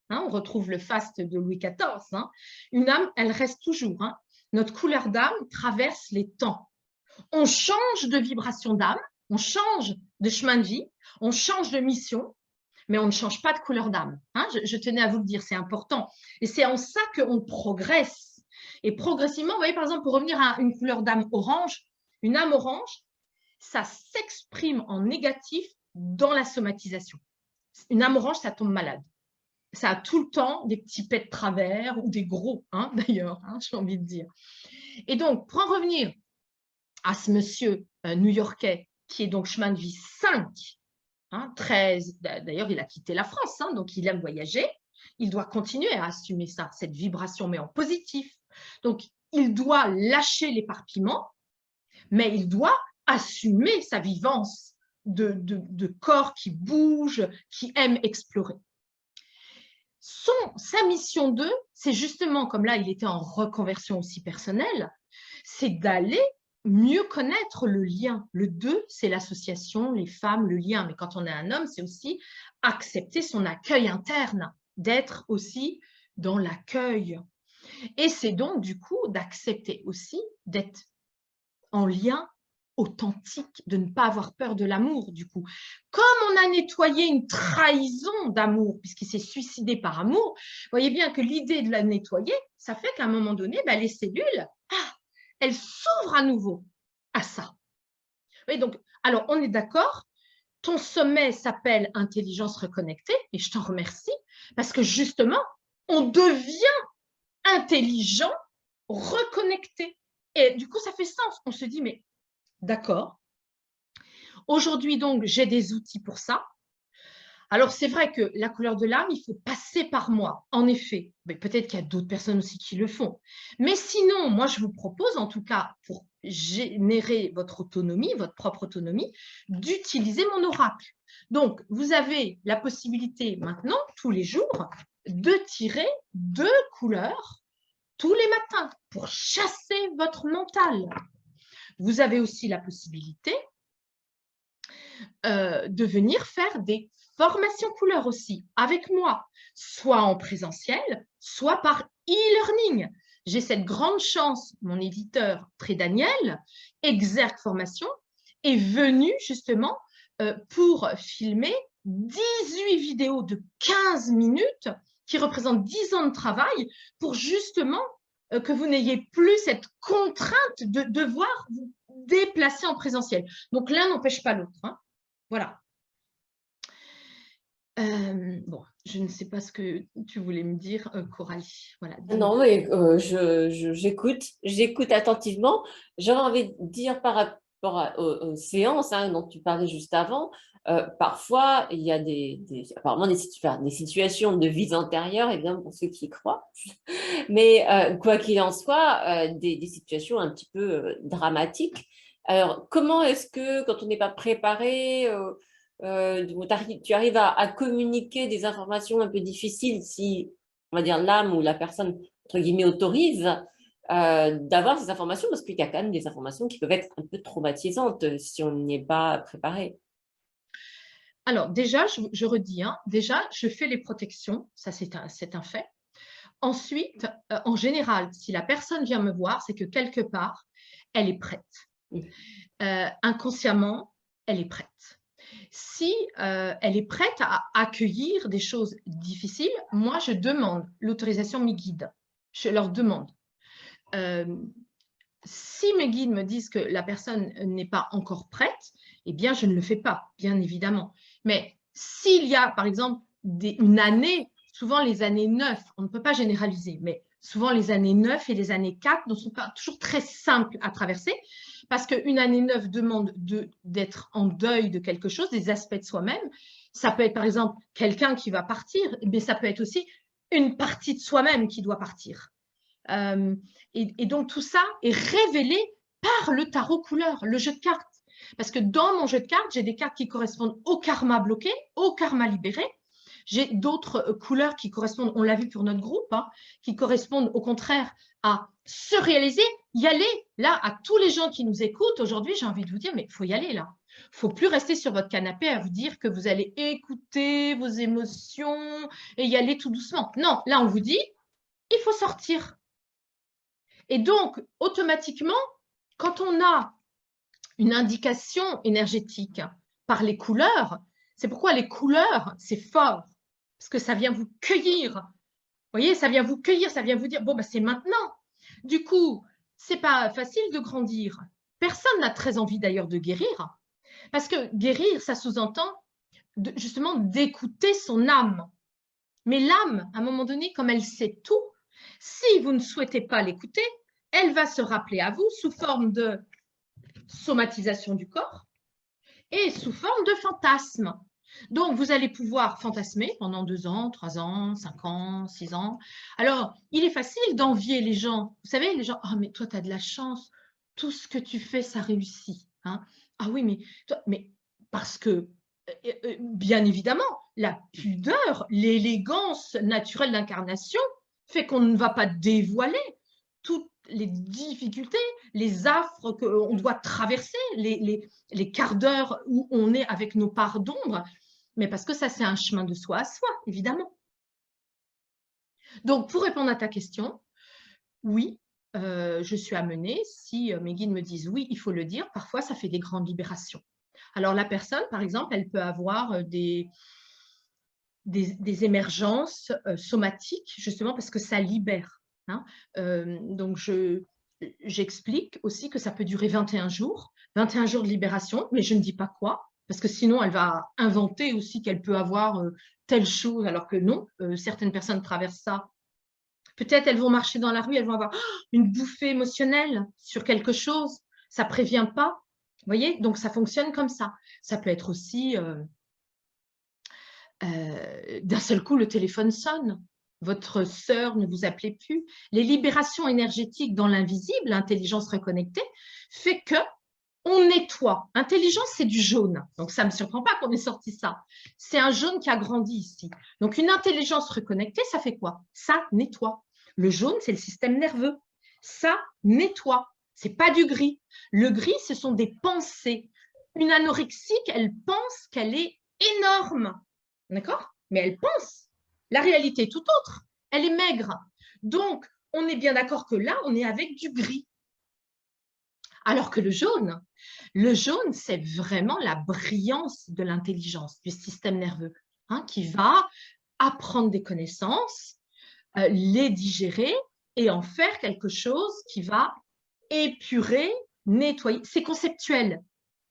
Hein, on retrouve le faste de Louis XIV. Hein. Une âme, elle reste toujours. Hein. Notre couleur d'âme traverse les temps. On change de vibration d'âme, on change de chemin de vie, on change de mission, mais on ne change pas de couleur d'âme. Hein. Je tenais à vous le dire, c'est important. Et c'est en ça qu'on progresse. Et progressivement, vous voyez, par exemple, pour revenir à une couleur d'âme orange, une âme orange, ça s'exprime en négatif dans la somatisation. Une âme orange, ça tombe malade. Ça a tout le temps des petits pets de travers ou des gros, hein, d'ailleurs, hein, j'ai envie de dire. Et donc, pour en revenir à ce monsieur new-yorkais qui est donc chemin de vie 5, hein, 13, d'ailleurs, il a quitté la France, hein, donc il aime voyager. Il doit continuer à assumer ça, cette vibration, mais en positif. Donc, il doit lâcher l'éparpillement, mais il doit assumer sa vivance de corps qui bouge, qui aime explorer. Sa mission 2, c'est justement, comme là, il était en reconversion aussi personnelle, c'est d'aller mieux connaître le lien. Le 2, c'est l'association, les femmes, le lien. Mais quand on est un homme, c'est aussi accepter son accueil interne, d'être aussi dans l'accueil. Et c'est donc, du coup, d'accepter aussi d'être en lien authentique, de ne pas avoir peur de l'amour, du coup. Comme on a nettoyé une trahison d'amour, puisqu'il s'est suicidé par amour, vous voyez bien que l'idée de la nettoyer, ça fait qu'à un moment donné, les cellules, elles s'ouvrent à nouveau à ça. Et donc, alors, on est d'accord, ton sommet s'appelle intelligence reconnectée, et je t'en remercie, parce que justement, on devient intelligent, reconnecté. Et du coup, ça fait sens. On se dit, mais d'accord, aujourd'hui, donc, j'ai des outils pour ça. Alors, c'est vrai que la couleur de l'âme, il faut passer par moi, en effet. Mais peut-être qu'il y a d'autres personnes aussi qui le font. Mais sinon, moi, je vous propose, en tout cas, pour générer votre autonomie, votre propre autonomie, d'utiliser mon oracle. Donc, vous avez la possibilité maintenant, tous les jours, de tirer 2 couleurs tous les matins pour chasser votre mental. Vous avez aussi la possibilité de venir faire des formations couleurs aussi avec moi, soit en présentiel, soit par e-learning. J'ai cette grande chance, mon éditeur Trédaniel, Exergue Formation, est venu justement pour filmer 18 vidéos de 15 minutes qui représentent 10 ans de travail pour justement que vous n'ayez plus cette contrainte de devoir vous déplacer en présentiel. Donc, l'un n'empêche pas l'autre. Hein. Voilà. Bon, je ne sais pas ce que tu voulais me dire, Coralie. Voilà, Non, mais j'écoute attentivement. J'aurais envie de dire rapport aux séances dont tu parlais juste avant, parfois, il y a apparemment des situations de vie antérieure, évidemment, pour ceux qui y croient. Mais quoi qu'il en soit, des situations un petit peu dramatiques. Alors, comment est-ce que, quand on n'est pas préparé, tu arrives à communiquer des informations un peu difficiles si, on va dire, l'âme ou la personne, entre guillemets, autorise d'avoir ces informations, parce qu'il y a quand même des informations qui peuvent être un peu traumatisantes si on n'y est pas préparé. Alors, déjà, je redis, déjà, je fais les protections, ça c'est un fait. Ensuite, en général, si la personne vient me voir, c'est que quelque part, elle est prête. Inconsciemment, elle est prête. Si elle est prête à accueillir des choses difficiles, moi, je demande l'autorisation mes guides. Je leur demande. Si mes guides me disent que la personne n'est pas encore prête, eh bien, je ne le fais pas, bien évidemment. Mais s'il y a, par exemple, une année, souvent les années 9, on ne peut pas généraliser, mais souvent les années 9 et les années 4 ne sont pas toujours très simples à traverser, parce qu'une année 9 demande d'être en deuil de quelque chose, des aspects de soi-même. Ça peut être, par exemple, quelqu'un qui va partir, mais ça peut être aussi une partie de soi-même qui doit partir. Et donc, tout ça est révélé par le tarot couleur, le jeu de cartes. Parce que dans mon jeu de cartes, j'ai des cartes qui correspondent au karma bloqué, au karma libéré. J'ai d'autres couleurs qui correspondent, on l'a vu pour notre groupe, qui correspondent au contraire à se réaliser, y aller. Là, à tous les gens qui nous écoutent aujourd'hui, j'ai envie de vous dire, mais il faut y aller là. Il ne faut plus rester sur votre canapé à vous dire que vous allez écouter vos émotions et y aller tout doucement. Non, là, on vous dit, il faut sortir. Et donc, automatiquement, quand on a une indication énergétique par les couleurs, c'est pourquoi les couleurs, c'est fort, parce que ça vient vous cueillir. Vous voyez, ça vient vous cueillir, ça vient vous dire, bon, ben, c'est maintenant. Du coup, ce n'est pas facile de grandir. Personne n'a très envie d'ailleurs de guérir, parce que guérir, ça sous-entend justement d'écouter son âme. Mais l'âme, à un moment donné, comme elle sait tout, si vous ne souhaitez pas l'écouter, elle va se rappeler à vous sous forme de somatisation du corps et sous forme de fantasme. Donc, vous allez pouvoir fantasmer pendant 2 ans, 3 ans, 5 ans, 6 ans. Alors, il est facile d'envier les gens. Vous savez, les gens, « Ah, mais toi, tu as de la chance. Tout ce que tu fais, ça réussit. Hein. Ah oui, mais, toi, mais parce que, bien évidemment, la pudeur, l'élégance naturelle d'incarnation fait qu'on ne va pas dévoiler toutes les difficultés, les affres qu'on doit traverser, les quarts d'heure où on est avec nos parts d'ombre, mais parce que ça, c'est un chemin de soi à soi, évidemment. Donc, pour répondre à ta question, oui, je suis amenée, si mes guides me disent oui, il faut le dire, parfois ça fait des grandes libérations. Alors, la personne, par exemple, elle peut avoir des émergences somatiques, justement parce que ça libère. Hein. Donc, j'explique aussi que ça peut durer 21 jours de libération, mais je ne dis pas quoi, parce que sinon, elle va inventer aussi qu'elle peut avoir telle chose, alors que non, certaines personnes traversent ça. Peut-être elles vont marcher dans la rue, elles vont avoir une bouffée émotionnelle sur quelque chose, ça ne prévient pas. Vous voyez, donc ça fonctionne comme ça. Ça peut être aussi d'un seul coup, le téléphone sonne. Votre sœur ne vous appelait plus. Les libérations énergétiques dans l'invisible, l'intelligence reconnectée, fait que on nettoie. Intelligence, c'est du jaune. Donc, ça ne me surprend pas qu'on ait sorti ça. C'est un jaune qui a grandi ici. Donc, une intelligence reconnectée, ça fait quoi? Ça nettoie. Le jaune, c'est le système nerveux. Ça nettoie. Ce n'est pas du gris. Le gris, ce sont des pensées. Une anorexique, elle pense qu'elle est énorme. D'accord? Mais elle pense. La réalité est tout autre. Elle est maigre. Donc, on est bien d'accord que là, on est avec du gris. Alors que le jaune, c'est vraiment la brillance de l'intelligence, du système nerveux, qui va apprendre des connaissances, les digérer et en faire quelque chose qui va épurer, nettoyer. C'est conceptuel,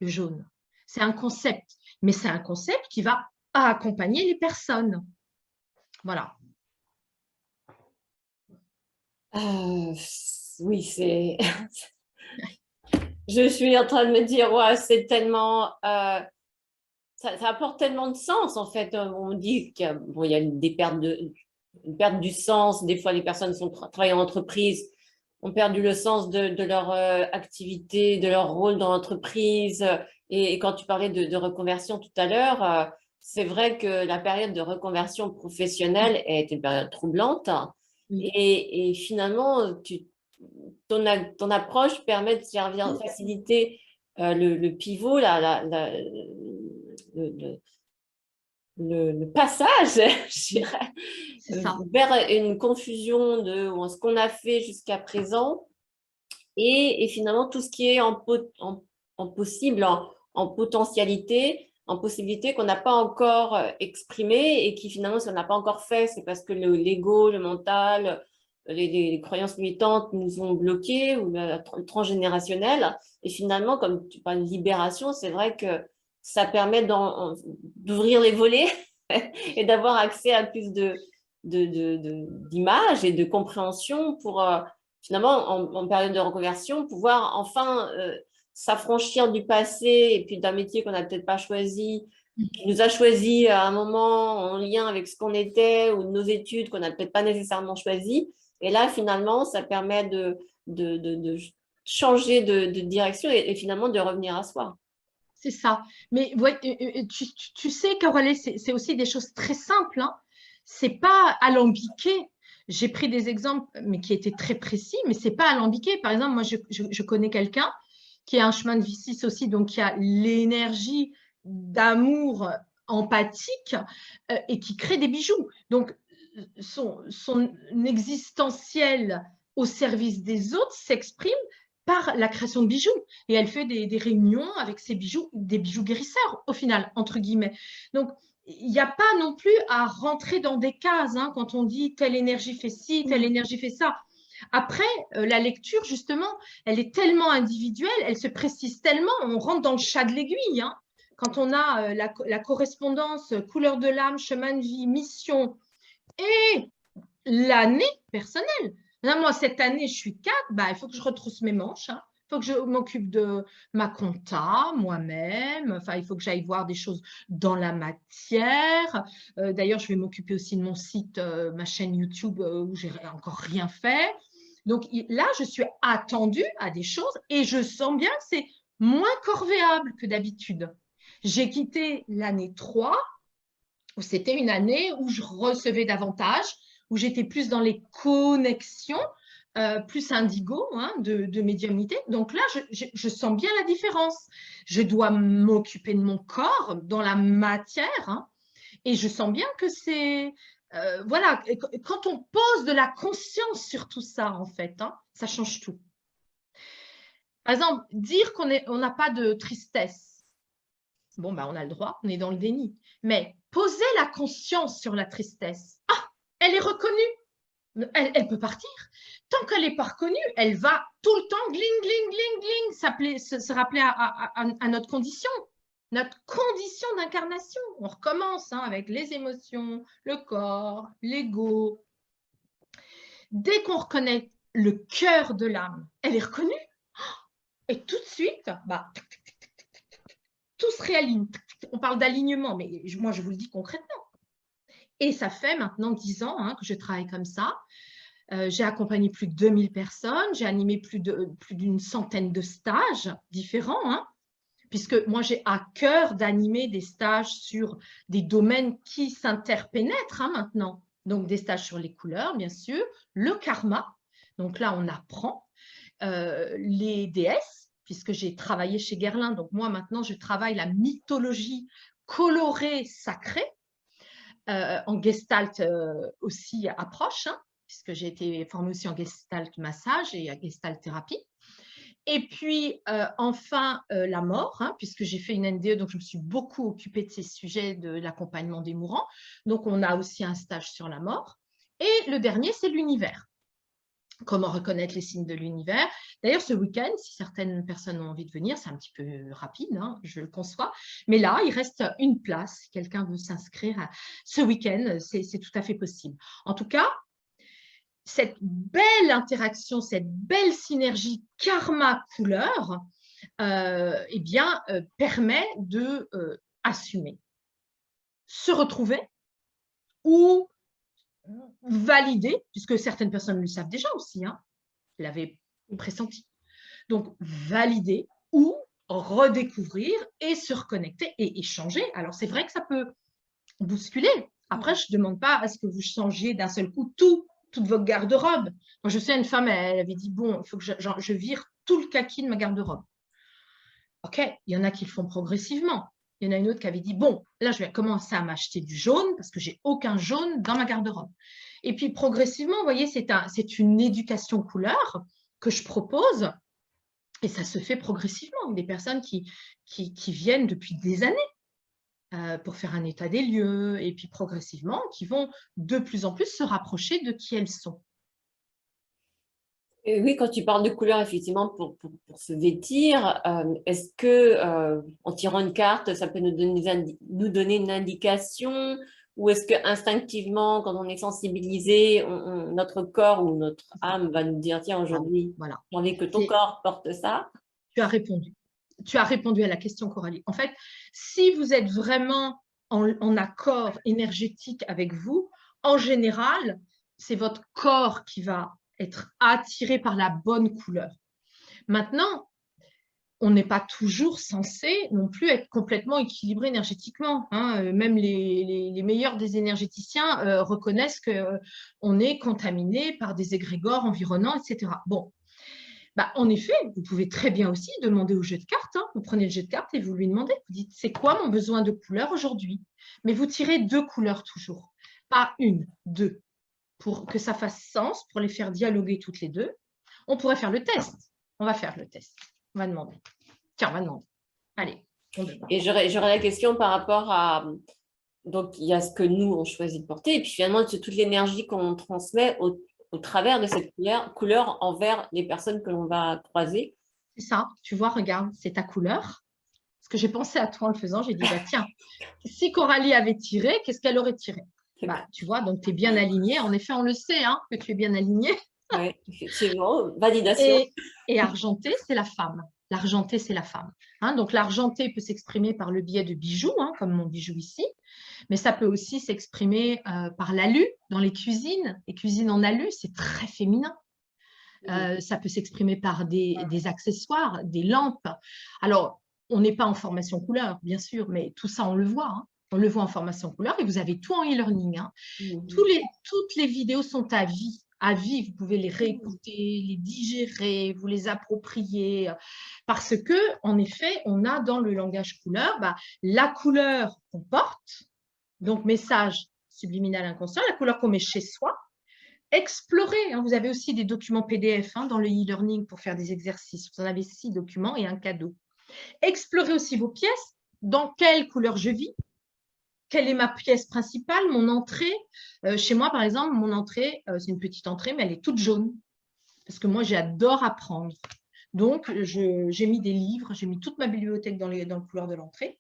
le jaune. C'est un concept, mais c'est un concept qui va accompagner les personnes. Voilà. Oui, c'est… je suis en train de me dire, ouais, c'est tellement, ça apporte tellement de sens en fait. On dit qu'il y a, bon, il y a une perte du sens. Des fois, les personnes qui travaillent en entreprise ont perdu le sens de leur activité, de leur rôle dans l'entreprise. Et quand tu parlais de reconversion tout à l'heure, c'est vrai que la période de reconversion professionnelle est une période troublante. Oui, Et finalement, ton approche permet de faciliter le pivot, le, le passage, je dirais, c'est ça. vers une confusion de ce qu'on a fait jusqu'à présent et finalement tout ce qui est en possible, en potentialité, en possibilité qu'on n'a pas encore exprimé et qui finalement, si on n'a pas encore fait, c'est parce que l'ego, le mental, les croyances limitantes nous ont bloqués ou le transgénérationnel. Et finalement, comme tu parles de libération, c'est vrai que ça permet d'ouvrir les volets et d'avoir accès à plus d'images et de compréhension pour finalement, en période de reconversion, pouvoir enfin s'affranchir du passé et puis d'un métier qu'on n'a peut-être pas choisi, qui nous a choisi à un moment en lien avec ce qu'on était ou nos études qu'on n'a peut-être pas nécessairement choisi. Et là, finalement, ça permet de changer de direction et finalement de revenir à soi. C'est ça. Mais ouais, tu sais, Caroline, c'est aussi des choses très simples. Hein. C'est pas alambiqué. J'ai pris des exemples, mais qui étaient très précis, mais c'est pas alambiqué. Par exemple, moi, je connais quelqu'un qui a un chemin de vie 6 aussi, donc qui a l'énergie d'amour empathique et qui crée des bijoux. Donc, son existentiel au service des autres s'exprime par la création de bijoux. Et elle fait des réunions avec ses bijoux, des bijoux guérisseurs, au final, entre guillemets. Donc, il n'y a pas non plus à rentrer dans des cases hein, quand on dit telle énergie fait ci, telle énergie fait ça. Après, la lecture, justement, elle est tellement individuelle, elle se précise tellement, on rentre dans le chat de l'aiguille. Hein. Quand on a la correspondance, couleur de l'âme, chemin de vie, mission et l'année personnelle. Là, moi, cette année, je suis 4, bah, il faut que je retrousse mes manches. Hein. Il faut que je m'occupe de ma compta moi-même. Enfin, il faut que j'aille voir des choses dans la matière. D'ailleurs, je vais m'occuper aussi de mon site, ma chaîne YouTube où j'ai encore rien fait. Donc là, je suis attendue à des choses et je sens bien que c'est moins corvéable que d'habitude. J'ai quitté l'année 3 où c'était une année où je recevais davantage, où j'étais plus dans les connexions, plus indigo hein, de médiumnité. Donc là, je sens bien la différence. Je dois m'occuper de mon corps dans la matière hein, et je sens bien que c'est... voilà, quand on pose de la conscience sur tout ça, en fait, hein, ça change tout. Par exemple, dire on n'a pas de tristesse, bon, bah, on a le droit, on est dans le déni. Mais poser la conscience sur la tristesse, ah, elle est reconnue, elle peut partir. Tant qu'elle n'est pas reconnue, elle va tout le temps, gling, gling, gling, gling, se rappeler à notre condition d'incarnation. On recommence hein, avec les émotions, le corps, l'ego. Dès qu'on reconnaît le cœur de l'âme, elle est reconnue. Et tout de suite, bah, tout se réaligne. On parle d'alignement, mais moi, je vous le dis concrètement. Et ça fait maintenant 10 ans hein, que je travaille comme ça. J'ai accompagné plus de 2000 personnes, j'ai animé plus d'une centaine de stages différents, hein, puisque moi, j'ai à cœur d'animer des stages sur des domaines qui s'interpénètrent hein, maintenant. Donc, des stages sur les couleurs, bien sûr, le karma. Donc là, on apprend les déesses, puisque j'ai travaillé chez Guerlain. Donc moi, maintenant, je travaille la mythologie colorée sacrée, en gestalt aussi approche, hein, puisque j'ai été formée aussi en gestalt massage et en gestalt thérapie. Et puis, enfin, la mort, hein, puisque j'ai fait une NDE, donc je me suis beaucoup occupée de ces sujets de l'accompagnement des mourants. Donc, on a aussi un stage sur la mort. Et le dernier, c'est l'univers. Comment reconnaître les signes de l'univers. D'ailleurs, ce week-end, si certaines personnes ont envie de venir, c'est un petit peu rapide, hein, je le conçois. Mais là, il reste une place. Si quelqu'un veut s'inscrire ce week-end, c'est tout à fait possible. En tout cas, cette belle interaction, cette belle synergie karma-couleur, eh bien, permet de assumer, se retrouver ou valider, puisque certaines personnes le savent déjà aussi, hein, l'avaient pressenti. Donc, valider ou redécouvrir et se reconnecter et échanger. Alors, c'est vrai que ça peut bousculer. Après, je ne demande pas à ce que vous changiez d'un seul coup toute votre garde-robe. Moi, je sais, une femme, elle avait dit, bon, il faut que je vire tout le kaki de ma garde-robe. OK, il y en a qui le font progressivement. Il y en a une autre qui avait dit, bon, là, je vais commencer à m'acheter du jaune parce que j'ai aucun jaune dans ma garde-robe. Et puis, progressivement, vous voyez, c'est une éducation couleur que je propose et ça se fait progressivement. Des personnes qui viennent depuis des années pour faire un état des lieux et puis progressivement, qui vont de plus en plus se rapprocher de qui elles sont. Et oui, quand tu parles de couleur, effectivement, pour se vêtir, est-ce que en tirant une carte, ça peut nous donner une indication, ou est-ce que instinctivement, quand on est sensibilisé, notre corps ou notre âme va nous dire, tiens, aujourd'hui, Voilà. j'ai envie que ton corps porte ça? Tu as répondu. Tu as répondu à la question, Coralie. En fait, si vous êtes vraiment en accord énergétique avec vous, en général, c'est votre corps qui va être attiré par la bonne couleur. Maintenant, on n'est pas toujours censé non plus être complètement équilibré énergétiquement, hein. Même les meilleurs des énergéticiens reconnaissent qu'on est contaminé par des égrégores environnants, etc. Bon, bah, en effet, vous pouvez très bien aussi demander au jeu de cartes, hein. Vous prenez le jeu de cartes et vous lui demandez, vous dites, c'est quoi mon besoin de couleur aujourd'hui? Mais vous tirez 2 couleurs toujours, pas une, 2, pour que ça fasse sens, pour les faire dialoguer toutes les deux. On pourrait faire le test. On va faire le test. On va demander. Tiens, on va demander. Allez, on demande. Et j'aurais la question par rapport à, donc il y a ce que nous, on choisit de porter, et puis finalement, c'est toute l'énergie qu'on transmet au travers de cette couleur envers les personnes que l'on va croiser. C'est ça, tu vois, regarde, c'est ta couleur. Parce que j'ai pensé à toi en le faisant, j'ai dit, bah, tiens, si Coralie avait tiré, qu'est-ce qu'elle aurait tiré? Bah, tu vois, donc tu es bien aligné. En effet, on le sait, hein, que tu es bien aligné. Oui, effectivement, validation. Et argenté, c'est la femme. L'argenté, c'est la femme. Hein, donc l'argenté peut s'exprimer par le biais de bijoux, hein, comme mon bijou ici, mais ça peut aussi s'exprimer par l'alu dans les cuisines. Les cuisines en alu, c'est très féminin. Ça peut s'exprimer par des accessoires, des lampes. Alors, on n'est pas en formation couleur, bien sûr, mais tout ça, on le voit. Hein. On le voit en formation couleur et vous avez tout en e-learning. Hein. Toutes les vidéos sont à vie. À vie, vous pouvez les réécouter, les digérer, vous les approprier. Parce que, en effet, on a dans le langage couleur la couleur qu'on porte, donc message subliminal inconscient, la couleur qu'on met chez soi. Explorez, hein, vous avez aussi des documents PDF hein, dans le e-learning pour faire des exercices. Vous en avez 6 documents et un cadeau. Explorez aussi vos pièces. Dans quelle couleur je vis? Quelle est ma pièce principale, mon entrée? Chez moi, par exemple, mon entrée, c'est une petite entrée, mais elle est toute jaune. Parce que moi, j'adore apprendre. Donc, j'ai mis des livres, j'ai mis toute ma bibliothèque dans le couloir de l'entrée.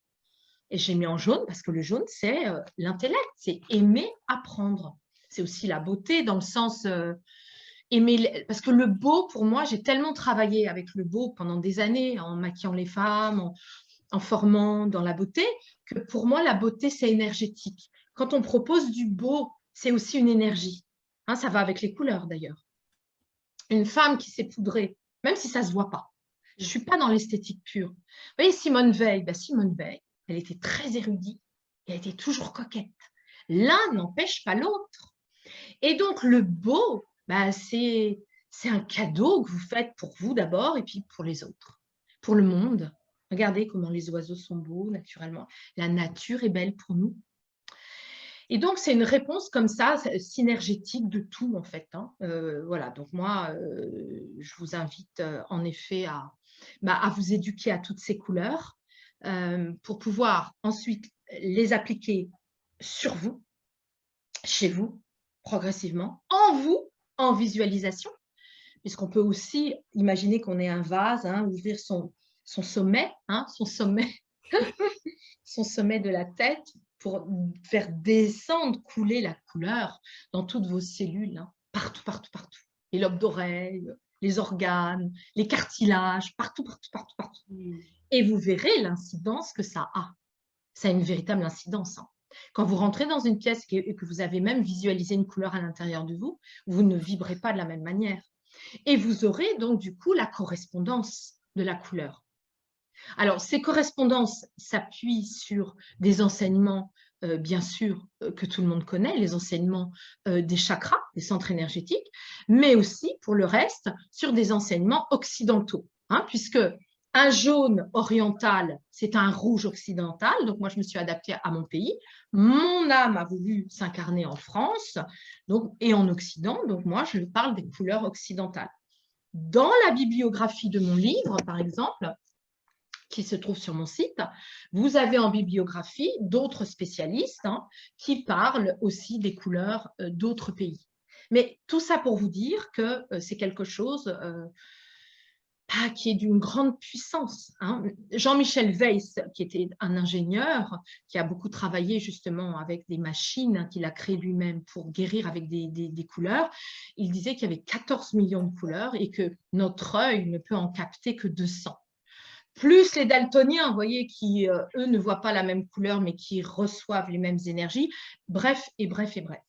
Et j'ai mis en jaune parce que le jaune, c'est l'intellect, c'est aimer apprendre. C'est aussi la beauté dans le sens aimer. Parce que le beau, pour moi, j'ai tellement travaillé avec le beau pendant des années, en maquillant les femmes, en formant dans la beauté, que pour moi, la beauté, c'est énergétique. Quand on propose du beau, c'est aussi une énergie. Hein, ça va avec les couleurs, d'ailleurs. Une femme qui s'est poudrée, même si ça ne se voit pas. Je ne suis pas dans l'esthétique pure. Vous voyez, Simone Veil, Simone Veil, elle était très érudite et elle était toujours coquette. L'un n'empêche pas l'autre. Et donc, le beau, c'est un cadeau que vous faites pour vous d'abord et puis pour les autres, pour le monde. Regardez comment les oiseaux sont beaux naturellement. La nature est belle pour nous. Et donc, c'est une réponse comme ça, synergétique de tout, en fait. Hein. Voilà, donc moi, je vous invite en effet à vous éduquer à toutes ces couleurs pour pouvoir ensuite les appliquer sur vous, chez vous, progressivement, en vous, en visualisation, puisqu'on peut aussi imaginer qu'on est un vase, hein, ouvrir son sommet, hein, son sommet de la tête pour faire descendre, couler la couleur dans toutes vos cellules, hein, partout, partout, partout. Les lobes d'oreilles, les organes, les cartilages, partout, partout, partout, partout. Et vous verrez l'incidence que ça a. Ça a une véritable incidence, hein. Quand vous rentrez dans une pièce et que vous avez même visualisé une couleur à l'intérieur de vous, vous ne vibrez pas de la même manière. Et vous aurez donc du coup la correspondance de la couleur. Alors, ces correspondances s'appuient sur des enseignements, bien sûr, que tout le monde connaît, les enseignements des chakras, des centres énergétiques, mais aussi, pour le reste, sur des enseignements occidentaux, hein, puisque un jaune oriental, c'est un rouge occidental, donc moi, je me suis adaptée à mon pays. Mon âme a voulu s'incarner en France donc, et en Occident, donc moi, je parle des couleurs occidentales. Dans la bibliographie de mon livre, par exemple, qui se trouve sur mon site, vous avez en bibliographie d'autres spécialistes, hein, qui parlent aussi des couleurs d'autres pays. Mais tout ça pour vous dire que c'est quelque chose qui est d'une grande puissance, hein. Jean-Michel Weiss, qui était un ingénieur, qui a beaucoup travaillé justement avec des machines, hein, qu'il a créées lui-même pour guérir avec des couleurs, il disait qu'il y avait 14 millions de couleurs et que notre œil ne peut en capter que 200. Plus les daltoniens, vous voyez, qui, eux, ne voient pas la même couleur, mais qui reçoivent les mêmes énergies. Bref, et bref, et bref.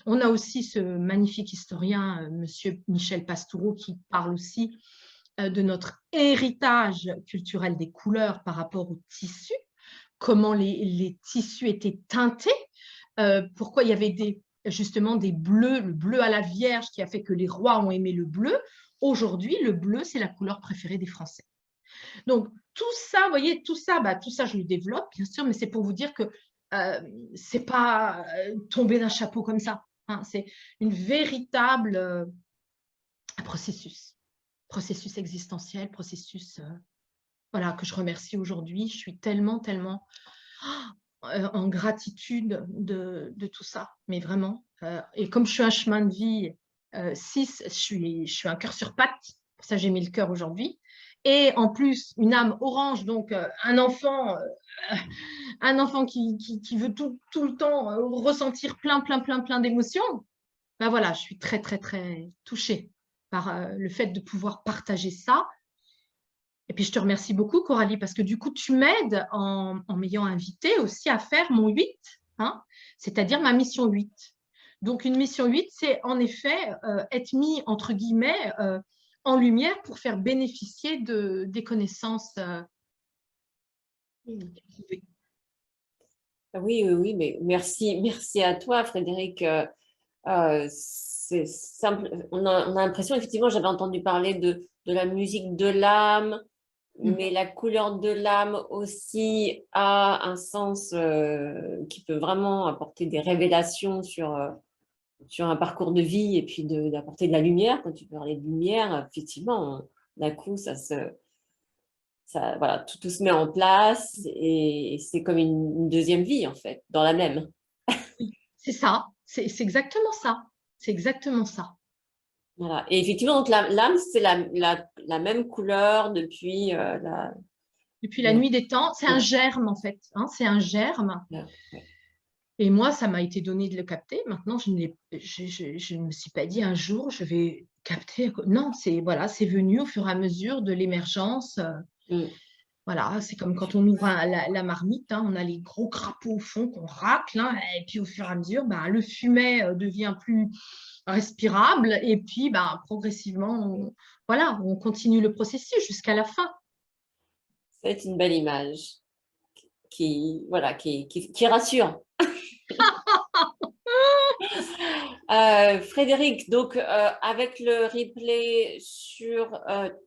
On a aussi ce magnifique historien, monsieur Michel Pastoureau, qui parle aussi de notre héritage culturel des couleurs par rapport aux tissus, comment les tissus étaient teintés, pourquoi il y avait justement des bleus, le bleu à la Vierge qui a fait que les rois ont aimé le bleu. Aujourd'hui, le bleu, c'est la couleur préférée des Français. Donc, tout ça, vous voyez, tout ça, je le développe, bien sûr, mais c'est pour vous dire que ce n'est pas tomber d'un chapeau comme ça, hein. C'est une véritable processus existentiel, processus voilà, que je remercie aujourd'hui. Je suis tellement, tellement en gratitude de tout ça, mais vraiment. Et comme je suis un chemin de vie 6, je suis un cœur sur pattes, pour ça j'ai mis le cœur aujourd'hui. Et en plus, une âme orange, donc un enfant qui veut tout le temps ressentir plein d'émotions. Ben voilà, je suis très, très, très touchée par le fait de pouvoir partager ça. Et puis, je te remercie beaucoup, Coralie, parce que du coup, tu m'aides en m'ayant invitée aussi à faire mon 8, hein, c'est-à-dire ma mission 8. Donc, une mission 8, c'est en effet être mis, entre guillemets, en lumière pour faire bénéficier des connaissances éprouvées. Oui, oui, oui, mais merci à toi, Frédéric. C'est simple. On a l'impression, effectivement, j'avais entendu parler de la musique de l'âme, mais la couleur de l'âme aussi a un sens qui peut vraiment apporter des révélations sur un parcours de vie et puis d'apporter de la lumière. Quand tu parlais de lumière, effectivement, d'un coup, voilà, tout se met en place et c'est comme une deuxième vie, en fait, dans la même. C'est ça, c'est exactement ça. C'est exactement ça. Voilà. Et effectivement, donc l'âme, c'est la même couleur depuis Depuis la nuit des temps. C'est un germe, en fait, hein, c'est un germe. Ouais. Et moi, ça m'a été donné de le capter. Maintenant, je ne me suis pas dit un jour, je vais capter. Non, voilà, c'est venu au fur et à mesure de l'émergence. Voilà, c'est comme quand on ouvre la marmite, hein, on a les gros crapauds au fond qu'on racle, hein, et puis au fur et à mesure, le fumet devient plus respirable, et puis progressivement, voilà, on continue le processus jusqu'à la fin. C'est une belle image voilà, qui rassure. Frédéric, donc avec le replay sur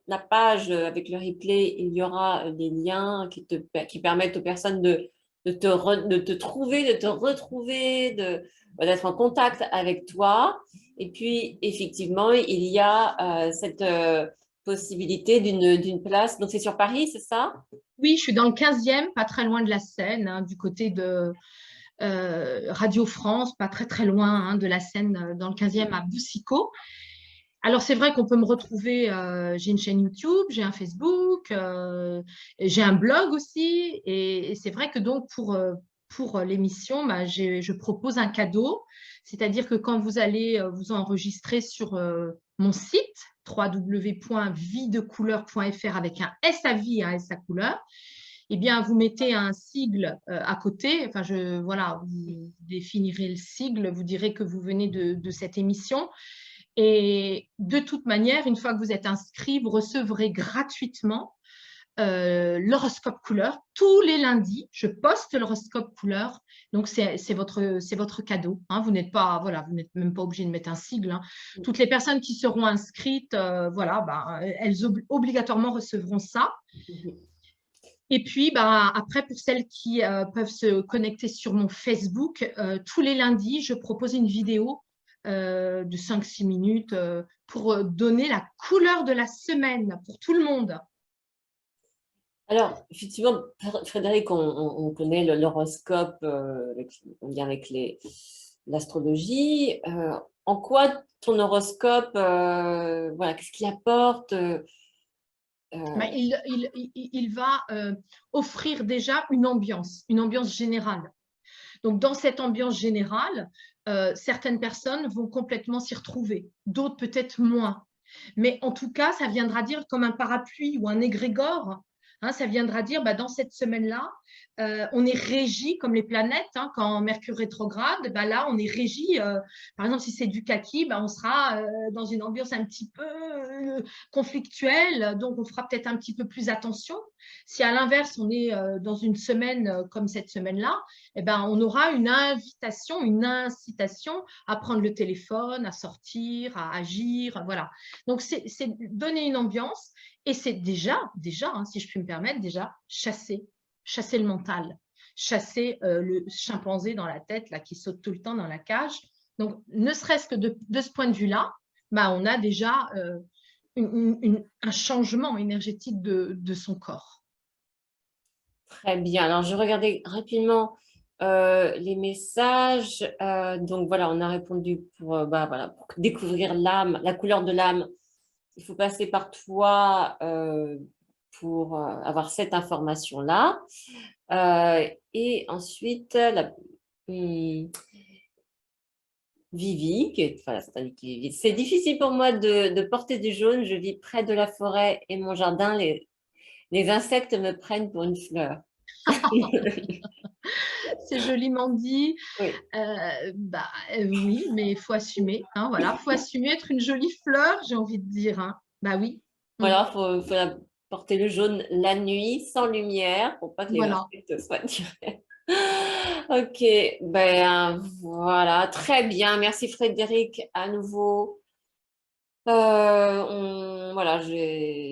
la page, avec le replay, il y aura des liens qui permettent aux personnes de te trouver, de te retrouver, d'être en contact avec toi. Et puis, effectivement, il y a cette possibilité d'une place. Donc, c'est sur Paris, c'est ça? Oui, je suis dans le 15e, pas très loin de la Seine, hein, du côté de Radio France, pas très très loin, hein, de la Seine, dans le 15e à Boussicot. Alors, c'est vrai qu'on peut me retrouver, j'ai une chaîne YouTube, j'ai un Facebook, j'ai un blog aussi. Et c'est vrai que donc, pour l'émission, je propose un cadeau. C'est-à-dire que quand vous allez vous enregistrer sur mon site www.viddecouleur.fr avec un S à vie, un S à couleur. Eh bien, vous mettez un sigle à côté. Enfin, voilà, vous définirez le sigle, vous direz que vous venez de cette émission. Et de toute manière, une fois que vous êtes inscrit, vous recevrez gratuitement l'horoscope couleur. Tous les lundis, je poste l'horoscope couleur. Donc, c'est votre cadeau. Hein. Vous n'êtes pas, voilà, vous n'êtes même pas obligé de mettre un sigle. Hein. Toutes les personnes qui seront inscrites, voilà, elles obligatoirement recevront ça. Et puis, après, pour celles qui peuvent se connecter sur mon Facebook, tous les lundis, je propose une vidéo de 5-6 minutes pour donner la couleur de la semaine pour tout le monde. Alors, effectivement, Frédéric, on connaît l'horoscope en lien avec l'astrologie. En quoi ton horoscope, voilà, qu'est-ce qu'il apporte il va offrir déjà une ambiance générale. Donc, dans cette ambiance générale, certaines personnes vont complètement s'y retrouver, d'autres peut-être moins. Mais en tout cas, ça viendra dire comme un parapluie ou un égrégore. Hein, ça viendra dire, dans cette semaine-là, on est régi comme les planètes. Hein, quand Mercure rétrograde, là, on est régi. Par exemple, si c'est du kaki, on sera dans une ambiance un petit peu conflictuelle. Donc, on fera peut-être un petit peu plus attention. Si à l'inverse, on est dans une semaine comme cette semaine-là, on aura une invitation, une incitation à prendre le téléphone, à sortir, à agir. Voilà. Donc, c'est donner une ambiance. Et c'est déjà hein, si je puis me permettre, déjà chasser le mental, chasser le chimpanzé dans la tête là, qui saute tout le temps dans la cage. Donc, ne serait-ce que de ce point de vue-là, on a déjà un changement énergétique de son corps. Très bien. Alors, je regardais rapidement les messages. Donc, voilà, on a répondu pour découvrir l'âme, la couleur de l'âme. Il faut passer par toi pour avoir cette information-là. Et ensuite, Vivi, voilà, c'est difficile pour moi de porter du jaune. Je vis près de la forêt et mon jardin, les insectes me prennent pour une fleur. C'est joliment dit. Oui. Oui, mais il faut assumer. Hein, voilà, faut assumer être une jolie fleur, j'ai envie de dire. Hein. Oui. Voilà, faut porter le jaune la nuit, sans lumière, pour pas que les Voilà. insectes soient tirés. Ok, voilà, très bien. Merci Frédéric à nouveau. Voilà, j'ai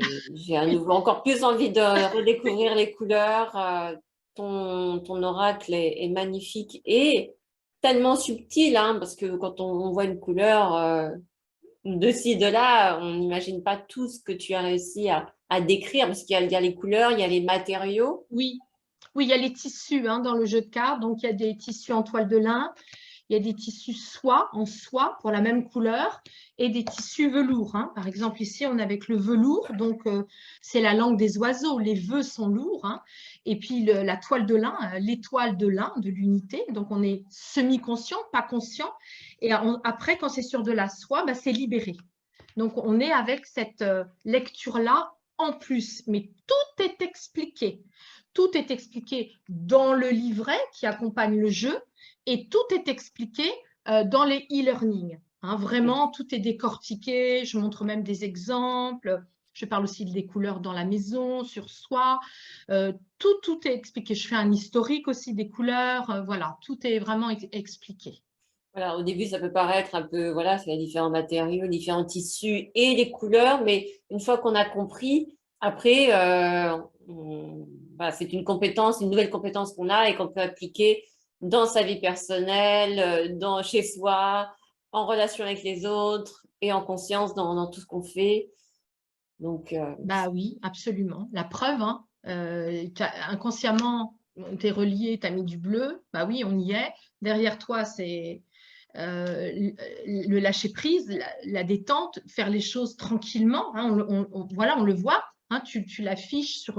à nouveau encore plus envie de redécouvrir les couleurs. Ton oracle est magnifique et tellement subtil, hein, parce que quand on voit une couleur de ci, de là, on n'imagine pas tout ce que tu as réussi à décrire, parce qu'il y a les couleurs, il y a les matériaux. Oui, il y a les tissus dans le jeu de cartes. Donc, il y a des tissus en toile de lin, il y a des tissus en soie pour la même couleur et des tissus velours. Hein. Par exemple, ici, on est avec le velours. Donc, c'est la langue des oiseaux. Les vœux sont lourds. Hein. Et puis, la toile de lin, l'étoile de lin, de l'unité. Donc, on est semi-conscient, pas conscient. Et après, quand c'est sur de la soie, c'est libéré. Donc, on est avec cette lecture-là en plus. Mais tout est expliqué. Tout est expliqué dans le livret qui accompagne le jeu et tout est expliqué dans les e-learning. Hein, vraiment, tout est décortiqué. Je montre même des exemples. Je parle aussi des couleurs dans la maison, sur soi. Tout est expliqué. Je fais un historique aussi des couleurs. Voilà, tout est vraiment expliqué. Voilà, au début, ça peut paraître un peu, voilà, c'est les différents matériaux, différents tissus et les couleurs, mais une fois qu'on a compris, après, c'est une compétence, une nouvelle compétence qu'on a et qu'on peut appliquer dans sa vie personnelle, chez soi, en relation avec les autres et en conscience dans tout ce qu'on fait. Donc, oui, absolument. La preuve, inconsciemment, tu es relié, tu as mis du bleu. Oui, on y est. Derrière toi, c'est le lâcher prise, la détente, faire les choses tranquillement. Hein, voilà, on le voit. hein, tu l'affiches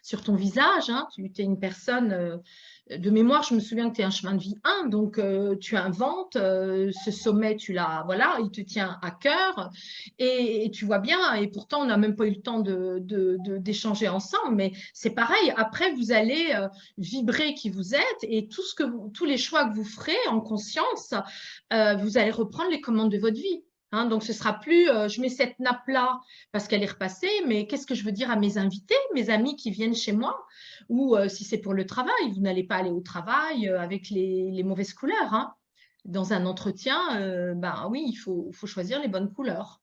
sur ton visage, hein, tu es une personne, de mémoire, je me souviens que tu es un chemin de vie 1, donc tu inventes, ce sommet, voilà, il te tient à cœur, et tu vois bien, et pourtant on n'a même pas eu le temps d'échanger ensemble, mais c'est pareil, après vous allez vibrer qui vous êtes, et tous les choix que vous ferez en conscience, vous allez reprendre les commandes de votre vie. Hein, donc, ce sera plus je mets cette nappe-là parce qu'elle est repassée, mais qu'est-ce que je veux dire à mes invités, mes amis qui viennent chez moi, ou si c'est pour le travail, vous n'allez pas aller au travail avec les mauvaises couleurs. Hein. Dans un entretien, ben oui, il faut choisir les bonnes couleurs.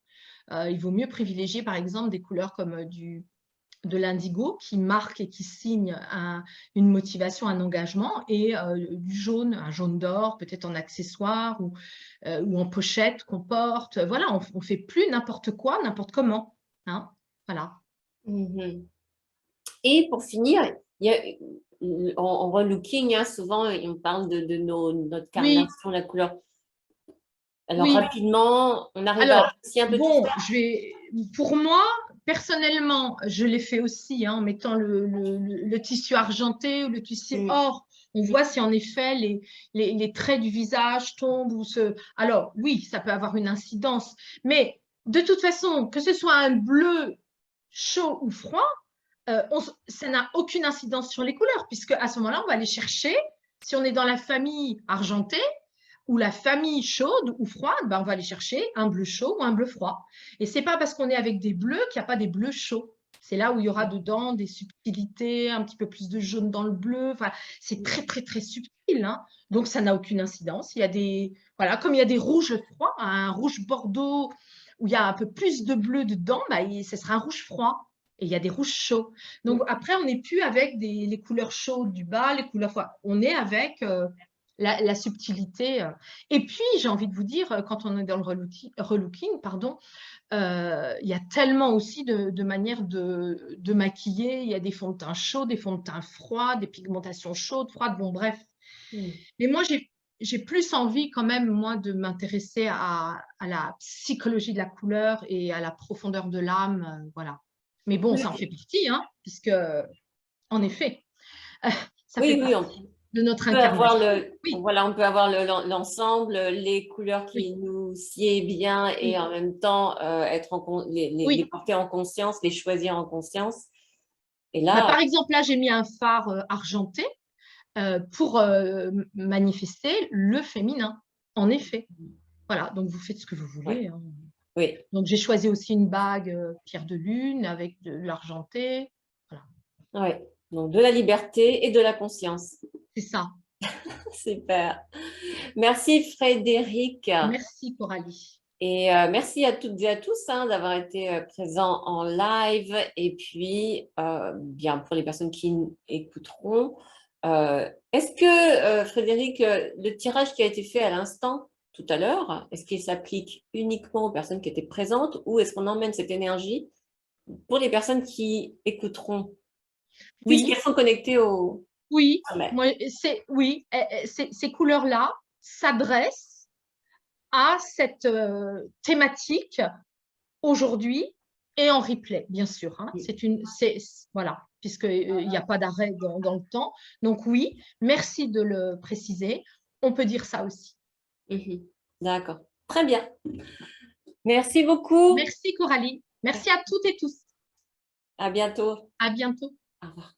Il vaut mieux privilégier, par exemple, des couleurs comme de l'indigo qui marque et qui signe une motivation, un engagement, et du jaune, un jaune d'or, peut-être en accessoire ou en pochette qu'on porte. Voilà, on ne fait plus n'importe quoi, n'importe comment. Hein, voilà. Mhm. Et pour finir, il y a, en relooking, hein, souvent, on parle de notre Oui, carnation, la couleur. Alors, oui. rapidement, on arrive à Alors, associer un peu tout bon, ça. pour moi, personnellement, je l'ai fait aussi hein, en mettant le tissu argenté ou le tissu Mm. or. On voit si en effet les traits du visage tombent ou se. Alors, oui, ça peut avoir une incidence. Mais de toute façon, que ce soit un bleu chaud ou froid, ça n'a aucune incidence sur les couleurs, puisque à ce moment-là, on va aller chercher, si on est dans la famille argentée, ou la famille chaude ou froide, ben on va aller chercher un bleu chaud ou un bleu froid. Et ce n'est pas parce qu'on est avec des bleus qu'il n'y a pas des bleus chauds. C'est là où il y aura dedans des subtilités, un petit peu plus de jaune dans le bleu. Enfin, c'est très, très, très subtil. Hein. Donc, ça n'a aucune incidence. Il y a des, voilà, comme il y a des rouges froids, un rouge bordeaux où il y a un peu plus de bleu dedans, ben, ce sera un rouge froid. Et il y a des rouges chauds. Donc, après, on n'est plus avec les couleurs chaudes du bas, les couleurs froides. On est avec la subtilité. Et puis, j'ai envie de vous dire, quand on est dans le relooking, pardon, il y a tellement aussi de manières de maquiller. Il y a des fonds de teint chauds, des fonds de teint froids, des pigmentations chaudes, froides, bon, bref. Mais moi, j'ai plus envie quand même, moi, de m'intéresser à la psychologie de la couleur et à la profondeur de l'âme, voilà. Mais bon, ça en fait partie, hein, puisque, en effet, ça fait Oui, oui, partie de notre peut avoir incarnation. Oui, voilà, on peut avoir l'ensemble, les couleurs qui oui, nous sied bien et oui, en même temps être les oui. porter en conscience, les choisir en conscience. Et Bah, là, par exemple, là, j'ai mis un phare argenté pour manifester le féminin, en effet. Voilà, donc vous faites ce que vous ouais, voulez. Hein. oui, Donc, j'ai choisi aussi une bague pierre de lune avec de l'argenté. Voilà, ouais. Donc de la liberté et de la conscience. c'est ça. Super. Merci Frédéric. Merci, Coralie. Et merci à toutes et à tous hein, d'avoir été présents en live. Et puis, bien pour les personnes qui écouteront, est-ce que, Frédéric, le tirage qui a été fait à l'instant, tout à l'heure, est-ce qu'il s'applique uniquement aux personnes qui étaient présentes ou est-ce qu'on emmène cette énergie pour les personnes qui écouteront, Oui, puisqu'elles sont connectées au oui, sommet? moi, oui, ces couleurs-là s'adressent à cette thématique aujourd'hui et en replay, bien sûr. Hein. Voilà, puisqu'il n'y a pas d'arrêt dans le temps. Donc oui, merci de le préciser. On peut dire ça aussi. Mhm. D'accord. Très bien. Merci beaucoup. Merci Coralie. Merci à toutes et tous. À bientôt. À bientôt. Au revoir.